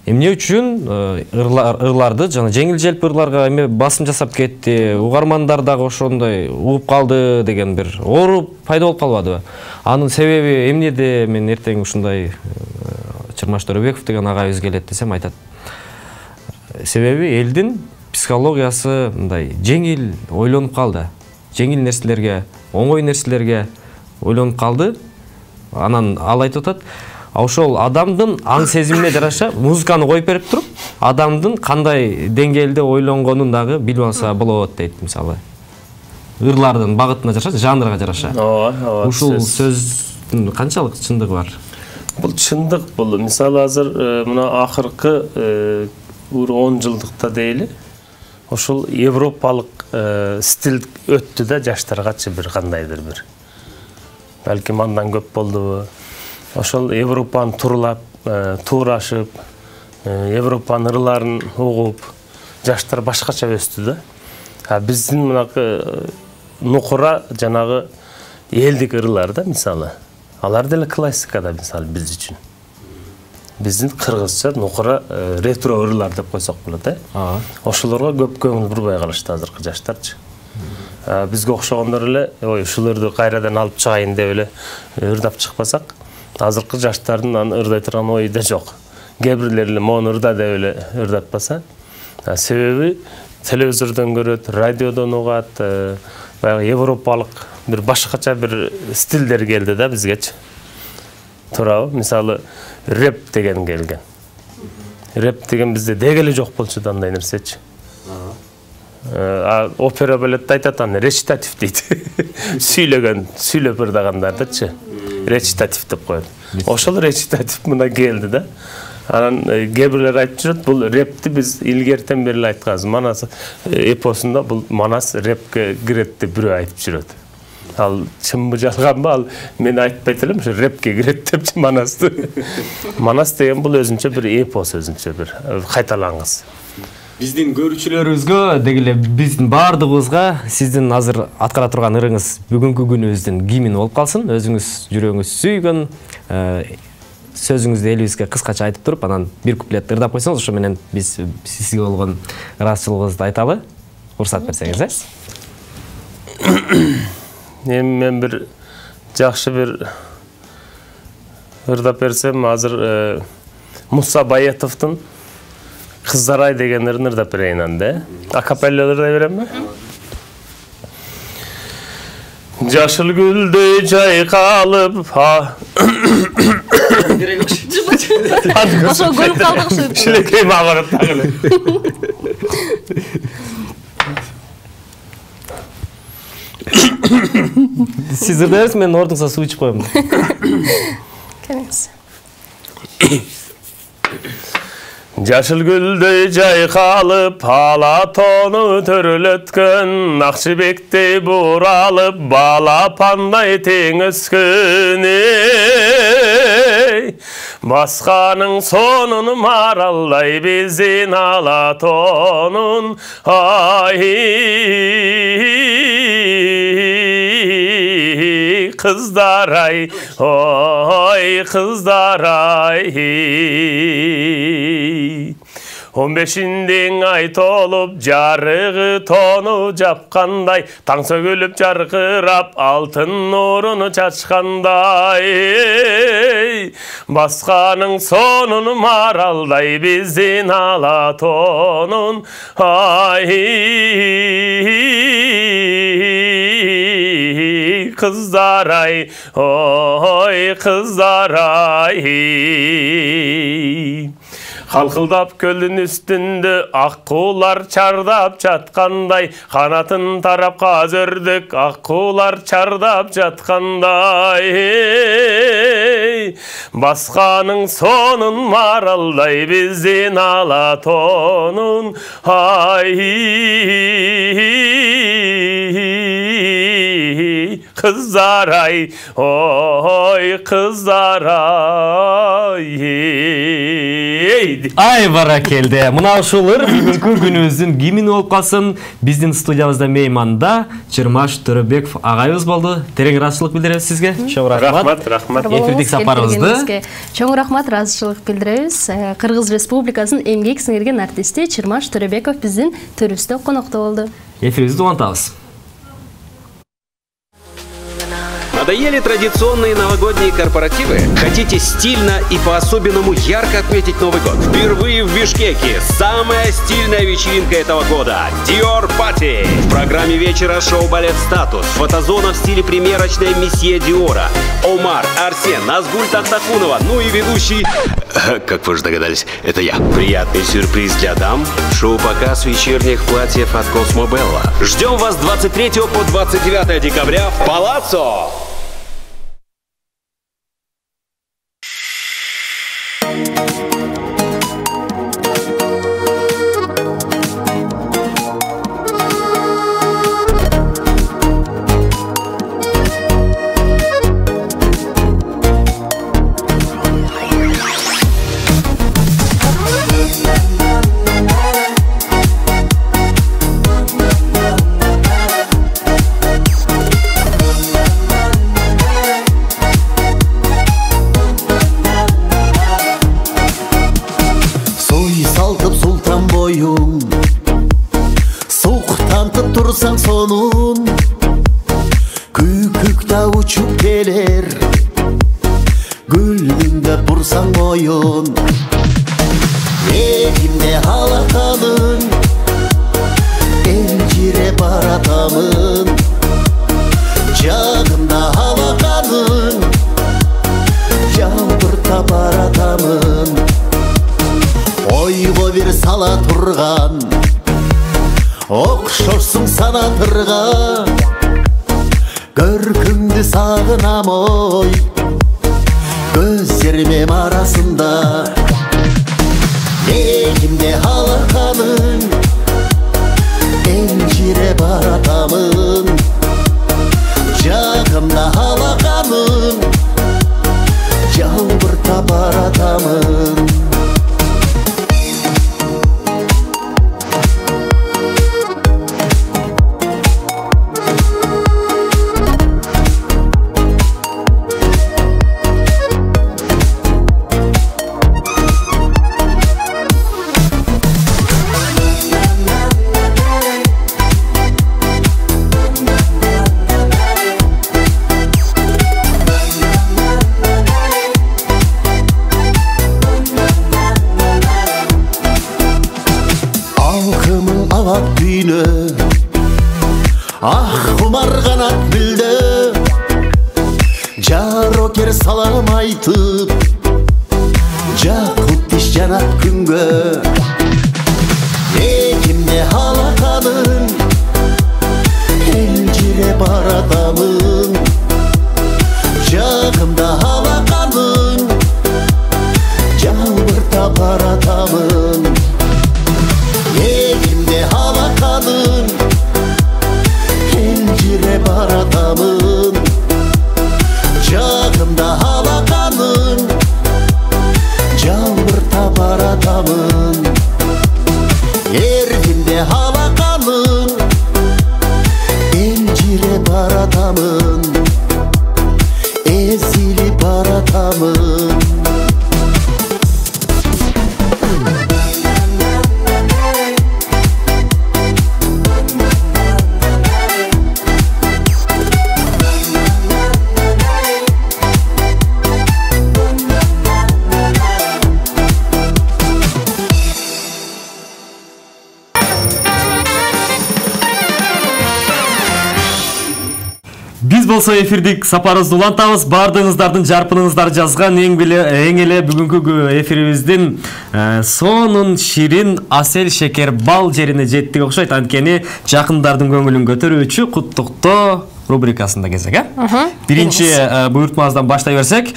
эмне үчүн ырларды, жана жеңил-желпи ырларга эме басым жасап кетти, угармандар дагы ошондой угуп калды деген бир оору пайда болуп калбадыбы? Анын себеби эмнеде? Мен эртең ушундай Чырмаш Төрөбеков деген агайыбыз келет десем айтат. Себеби элдин психологиясы мындай жеңил ойлонуп калды. Жеңил нерселерге, оңой нерселерге ойлонуп калды. Анан ал айтып атат, ошол адамдын аң сезимине жараша музыканы коюп берип туруп, адамдын кандай деңгээлде ойлонгонун дагы билип алса болот дейт, мисалы. Ырлардын багытына жараша, жанрга жараша. Ооба. Ушул сөздүн канчалык чындыгы бар? Бул чындык, бул мисалы азыр мына акыркы 10 жылдыкта дейли, ошол европалык стиль өттү да жаштаргачы бир кандайдыр бир. Балким андан көп болдубу? Ошол Европаны турлап, туурашып, Европанын ырларын угуп, жаштар башкача өстү да. Биздин мынакы нукура жанагы элдик ырлар да, мисалы. Алар деле классикада, мисалы, биз үчүн. Биздин кыргызча нукура ретро ырлар деп койсок болот, ошолорго көп көңүл бурбай калышты азыркы жаштарчы. Бизге окшогондор эле, ой, ушуларды кайрадан алып чыгайын деп эле ырдап чыкпасак, азыркы жаштардын аны ырдай турган ою да жок. Кээ бирлер эле мону ырда деп эле ырдатпаса, себеби телевизордон көрөт, радиодон угат, баягы европалык бир башкача бир стилдер келди да бизгечи. Туурабы? Мисалы, рэп деген келген. Рэп деген бизде деги эле жок болчу да андай нерсечи. Опера балетте айтат, аны речитатив дейт. Сүйлөп ырдагандардычы. Речитатив деп коет. Ошол речитатив мына келди да. Анан кээ бирлер айтып жүрөт, бул рэпти биз илгертен бери айтканбыз. Манас эпосунда бул Манас рэпке кирет деп бирөө айтып жүрөт. Ал чынбы жалганбы? Ал мен айтпайт элем, ошо рэпке кирет депчи Манасты. Манас деген бул өзүнчө бир эпос, өзүнчө бир кайталангыс. Биздин көрүүчүлөрүбүзгө дегеле биздин баардыгыбызга сиздин азыр аткара турган ырыңыз бүгүнкү күнүбүздүн гимни болуп калсын. Өзүңүз жүрөгүңүз сүйгөн сөзүңүздү элибизге кыскача айтып туруп, анан бир куплет ырдап койсоңуз, ошо менен биз сизге болгон ыраазычылыгыбызды айталы. Уруксат берсеңиз, Эми мен бир жакшы бир ырдап берсем, азыр Муса Баятовдун Кыздарай деген ырын ырдап берейин анда. Акапелла ырдай беремби? Жашыл гүлдөй жайкалып, Ошо көрүп калдык ошо. Шилекей мага тагылы. Сиз ырдайсыз, мен ордуңузга суу ичип коем. Келиңиз. Жашыл гүлдөй жайкалып, ала тону төрөлөткөн, Акчыбектей буралып, балапандай тең өскөн. Басканын сонун маралдай биздин ала тонун, кыздар-ай, ой кыздар-ай. 15-нден ай толуп жарыгы тону жапкандай, таң сөгүлүп жаркырап алтын нуруну чачкандай, басканын сонун маралдай биздин ала тонун. Ай кыздар ай, ой кыздар ай. Қалқылдап көлдің үстінде аққулар чардап жатқандай, қанатын тарап қазірдік аққулар чардап жатқандай, басқаның сонын маралдай бізден ала тонын. Ай қыздар ай, ой қыздар ай. Ай баракелде. Мына ушулар бүгүнкү күнүбүздүн кимин болуп калсын, биздин студиябызда мейманда Чырмаш Төрөбеков агайыбыз болду. Терең ыраазычылык билдиребиз сизге. Чоң рахмат. Рахмат. Эфирдик сапарыбызды. Чоң рахмат, ыраазычылык билдиребиз. Кыргыз Республикасынын эмгек сиңирген артисти Чырмаш Төрөбеков биздин төрүбүздө конокто болду. Эфирибизди улантабыз. Надоели традиционные новогодние корпоративы? Хотите стильно и по-особенному ярко отметить Новый год? Впервые в Бишкеке самая стильная вечеринка этого года – Dior Party. В программе вечера шоу-балет «Статус», фотозона в стиле примерочной месье Диора, Омар, Арсен, Назгуль Тахтакунова, ну и ведущий… Как вы уже догадались, это я. Приятный сюрприз для дам. Шоу-показ вечерних платьев от Космобелла. Ждем вас 23 по 29 декабря в Палаццо. Ezilip болсо эфирдик сапарыбызды улантабыз. Бардыгыңыздардын жарпыныңыздарды жазган эң эле бүгүнкү эфирибиздин сонун ширин асел шекер бал жерине жеттик окшойт. Анткени жакындардын көңүлүн көтөрүүчү куттуктоо рубрикасында кезек, биринчи буйртмабыздан баштай берсек,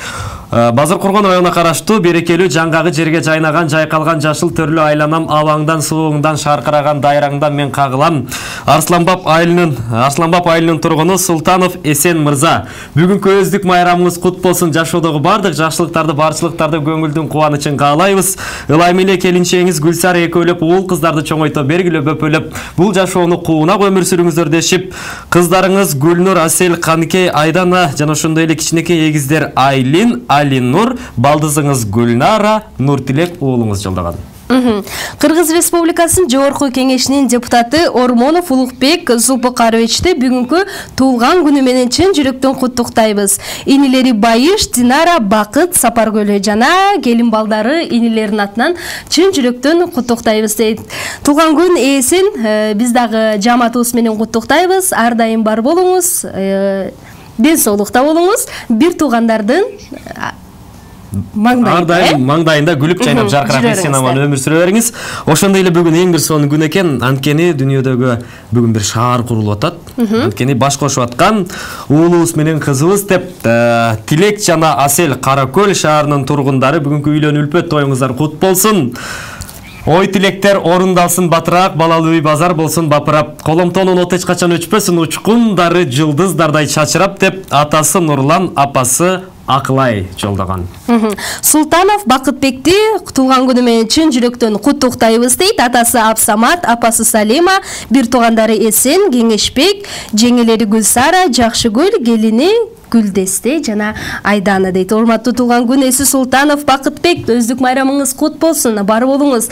Базар Курган районуна караштуу берекелүү жаңгагы жерге жайнаган жайкалган жашыл төрлүү айланам абаңдан сууңдан шаркыраган дайраңдан мен кагылам. Арсланбап айылынын тургуну Султанов Эсен мырза. Бүгүнкү өздүк майрамыңыз кут болсун. Жашоодогу бардык жакшылыктарды, барчылыктарды көңүлдүн кубанычын каалайбыз. Ылайым эле келинчегиңиз Гүлсара экөөлөп уул кыздарды чоңойто бергилеп өпөлөп, бул жашоону куунак өмүр сүрүңүздөр дешип, кыздарыңыз Гүлнур, Асел, Каныкей, Айдана жана ошондой эле кичинекей эгиздер Айлин, Алинур, балдызыңыз Гүлнара, Нуртилек уулуңуз жолдогон. Кыргыз Республикасынын Жогорку Кеңешинин депутаты Ормонов Улукбек Зулпукаровичти бүгүнкү туулган күнү менен чын жүрөктөн куттуктайбыз. Инилери Байыш, Динара, Бакыт, Сапаркөлө жана келин балдары инилеринин атынан чын жүрөктөн куттуктайбыз дейт. Туулган күн ээсин биз дагы жамаатыбыз менен куттуктайбыз. Ар дайым бар болуңуз, ден соолукта болуңуз. Бир туугандардын маңдайында күлүп жайнап жаркырап эсен аман өмүр сүрө бериңиз. Ошондой эле бүгүн эң бир сонун күн экен. Анткени дүйнөдөгү бүгүн бир шаар курулуп атат. Анткени баш кошуп аткан уулубуз менен кызыбыз деп Тилек жана Асел Каракөл шаарынын тургундары бүгүнкү үйлөнүү үлпөт тоюңуздар кут болсун. Ой тилектер орундалсын батыраак, балалуу үй базар болсун бапырап. Коломтонун оты эч качан өчпөсүн, учкундары жылдыздардай чачырап деп атасы Нурлан, апасы Акылай жолдогон. Султанов Бакытбекти туулган күнү менен чын жүрөктөн куттуктайбыз дейт. Атасы Абсамат, апасы Салима, бир туугандары Эсен, Кеңешбек, жеңелери Гүлсара, Жакшыгүл, келини Гүлдесте жана Айдана дейт. Урматтуу туулган күн ээси Султанов Бакытбек, өздүк майрамыңыз кут болсун, бар болуңуз.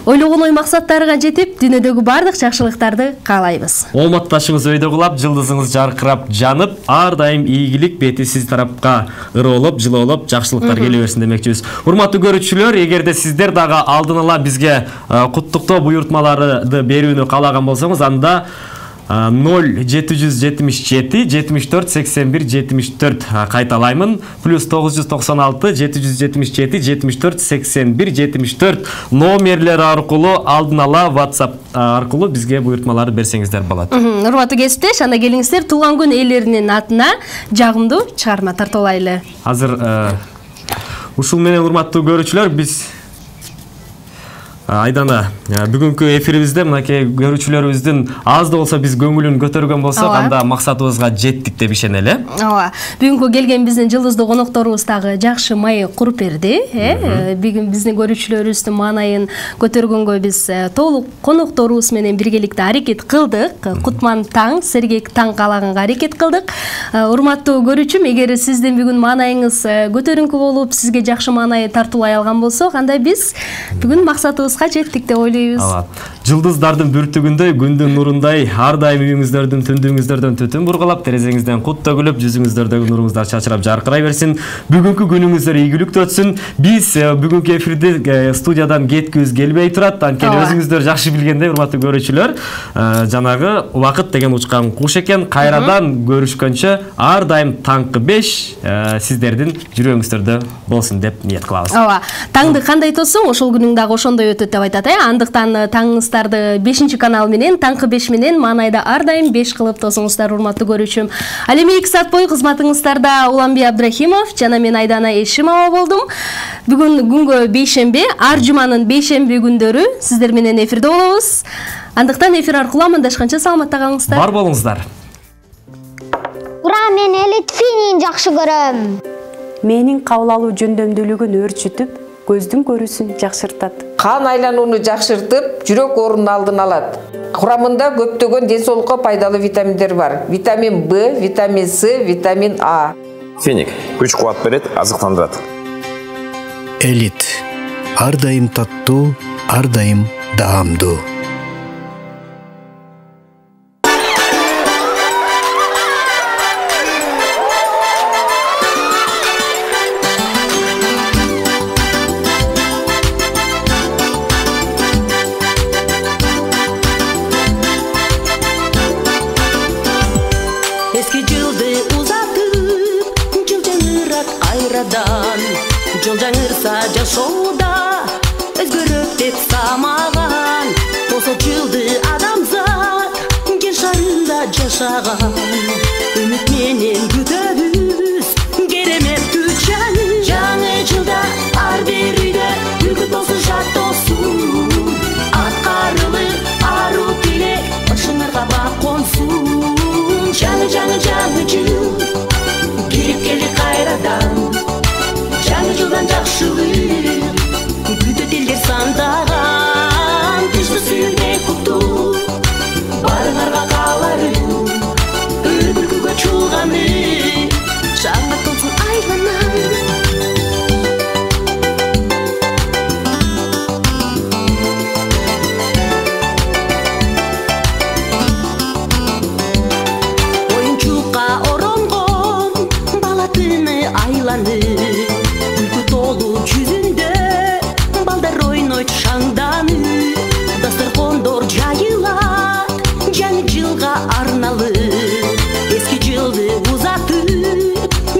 Ойлогон ой максаттарга жетип, дүйнөдөгү бардык жакшылыктарды каалайбыз. Ооматташыңыз өйдө кулап, жылдызыңыз жаркырап жанып, ар дайым ийгилик бети сиз тарапка ырылып, жылуулап, жакшылыктар келе берсин демекчибиз. Урматтуу көрүүчүлөр, эгерде сиздер дагы алдын ала бизге куттуктоо буйртмаларды берүүнү каалаган болсоңуз, анда 0777 74 81 74 кайталаймын, плюс 996 777 74 81 74 номерлер аркылуу алдын ала WhatsApp аркылуу бизге буйртмаларды берсеңиздер болот. Урматтуу кесиптеш, анда келиңиздер туулган күн ээлеринин атына жагымдуу чыгарма тартуулайлы. Азыр ушул менен урматтуу көрүүчүлөр, биз Айдана, бүгүнкү эфирибизде мынакей көрүүчүлөрүбүздүн аз да болсо биз көңүлүн көтөргөн болсок, анда максатыбызга жеттик деп ишенели. Бүгүнкү келген биздин жылдыздуу конокторубуз дагы жакшы маек куруп берди. Бүгүн биздин көрүүчүлөрүбүздүн маанайын көтөргөнгө биз толук конокторубуз менен биргеликте аракет кылдык. Кутман таң, сергек таң каалаганга аракет кылдык. Урматтуу көрүүчүм, эгер сиздин бүгүн маанайыңыз көтөрүңкү болуп, сизге жакшы маанай тартуулай алган болсок, анда биз бүгүн максатыбыз жеттик деп ойлойбуз. Жылдыздардын бүртүгүндөй, күндүн нурундай, ар дайым үйүңүздөрдүн, түндүңүздөрдөн түтүн бургалап, терезеңизден кут төгүлүп, жүзүңүздөрдөгү нуруңуздар чачырап жаркырай берсин. Бүгүнкү күнүңүздөр ийгиликтүү өтсүн. Биз бүгүнкү эфирди студиядан кеткибиз келбей турат. Анткени өзүңүздөр жакшы билгендей, урматтуу көрүүчүлөр, жанагы убакыт деген учкан куш экен. Кайрадан көрүшкөнчө ар дайым таңкы 5 сиздердин жүрөгүңүздөрдө болсун деп ниет кылабыз. Таңды кандай тосуң, ошол күнүң дагы ошондой өтөт деп айтат. Андыктан таңыңыздарды 5-канал менен, таңкы 5 менен маанайда ар дайым 5 кылып тосуңуздар, урматтуу көрүүчүм. Ал эми 2 саат бою кызматыңыздарда Уланбек Абдрахимов жана мен Айдана Эшимова болдум. Бүгүн күнгө бейшемби, ар жуманын бейшемби күндөрү сиздер менен эфирде болобуз. Андыктан эфир аркылуу амандашканча саламатта калыңыздар. Бар болуңуздар. Ура, мен Элит Финин жакшы көрөм. Менин кабыл алуу жөндөмдүүлүгүн өрчүтүп, көздүн көрүүсүн жакшыртат. Кан айланууну жакшыртып, жүрөк орун алдын алат. Курамында көптөгөн ден соолукка пайдалуу витаминдер бар. Витамин В, витамин С, витамин А. Феник күч кубат берет, азыктандырат. Элит ар дайым таттуу, ар дайым даамдуу. Eski cildi uzak жашоодо өзгөрөт деп самаган босо жылды адамзат жер шарында жашаган үмүт менен күтөбүз кереметтүү жаңы жылда ар бир үйдө үгүт болсун жат болсун аткарылы ару тилек башыңарга бак консун жаңы жыл кирип келди кайрадан жаңы жылдан жакшылык күтөт элдер сандаган тынчтык сүйүүнү куттуу барыңарга кааларым өр күлкүгө чуулганы жаңы толсун айланам күлкү толу жүзүндө балдар ойнойт шаңданып дасторкондор жайылат жаңы жылга арналып эски жылды узатып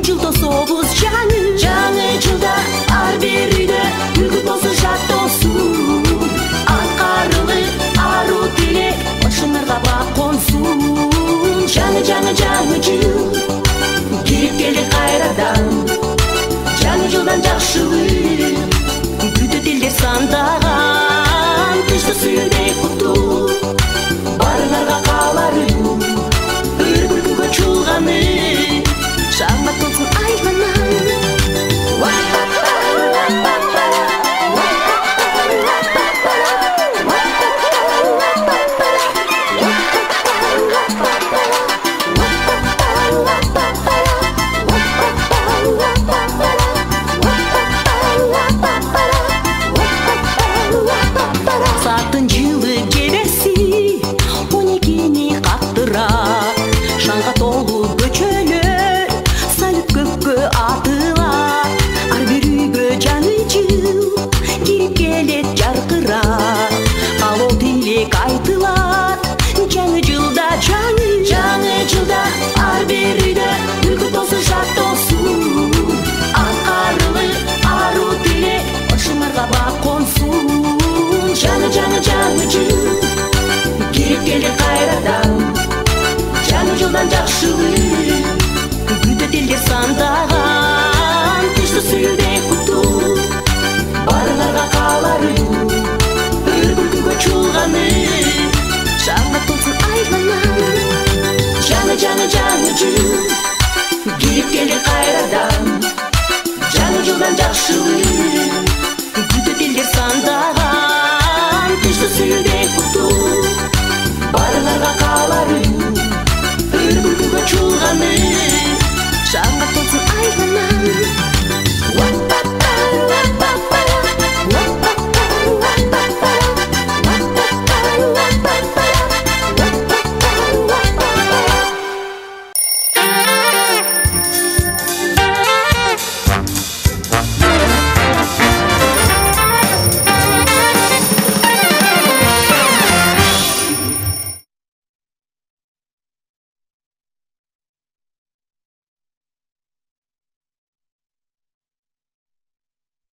жыл тособуз жаңы жылда ар бир үйдө үгүт болсун жат болсун аткарылы ару тилек башыңарга бак консун жаңы жыл кирип келди кайрадан жаңы жылдан жакшылык күтөт элдер сандаган тынчтык сүйүүнү куттуу барыңарга кааларым өр күлкүгө чуулганы жаңы толсун айланам сааттын жылы кебеси 12-ни каттыра шаңга толуу көчөлөр салып көккө атылат ар бир үйгө жаңы жыл кирип келет жаркырап каалоо тилек айтылат жаңы жылда ар бир үйдө үгүт болсун жат болсун аткарылы ару тилек башыңарга бак консун жаңы жыл кирип келди кайрадан жаңы жылдан жакшылык күтөт элдер сандаган тынчтык сүйүүнү куттуу барыңарга кааларым өр күлкүгө чуулганы жаңы толсун айланам жаңы жыл кирип келди кайрадан жаңы жылдан жакшылык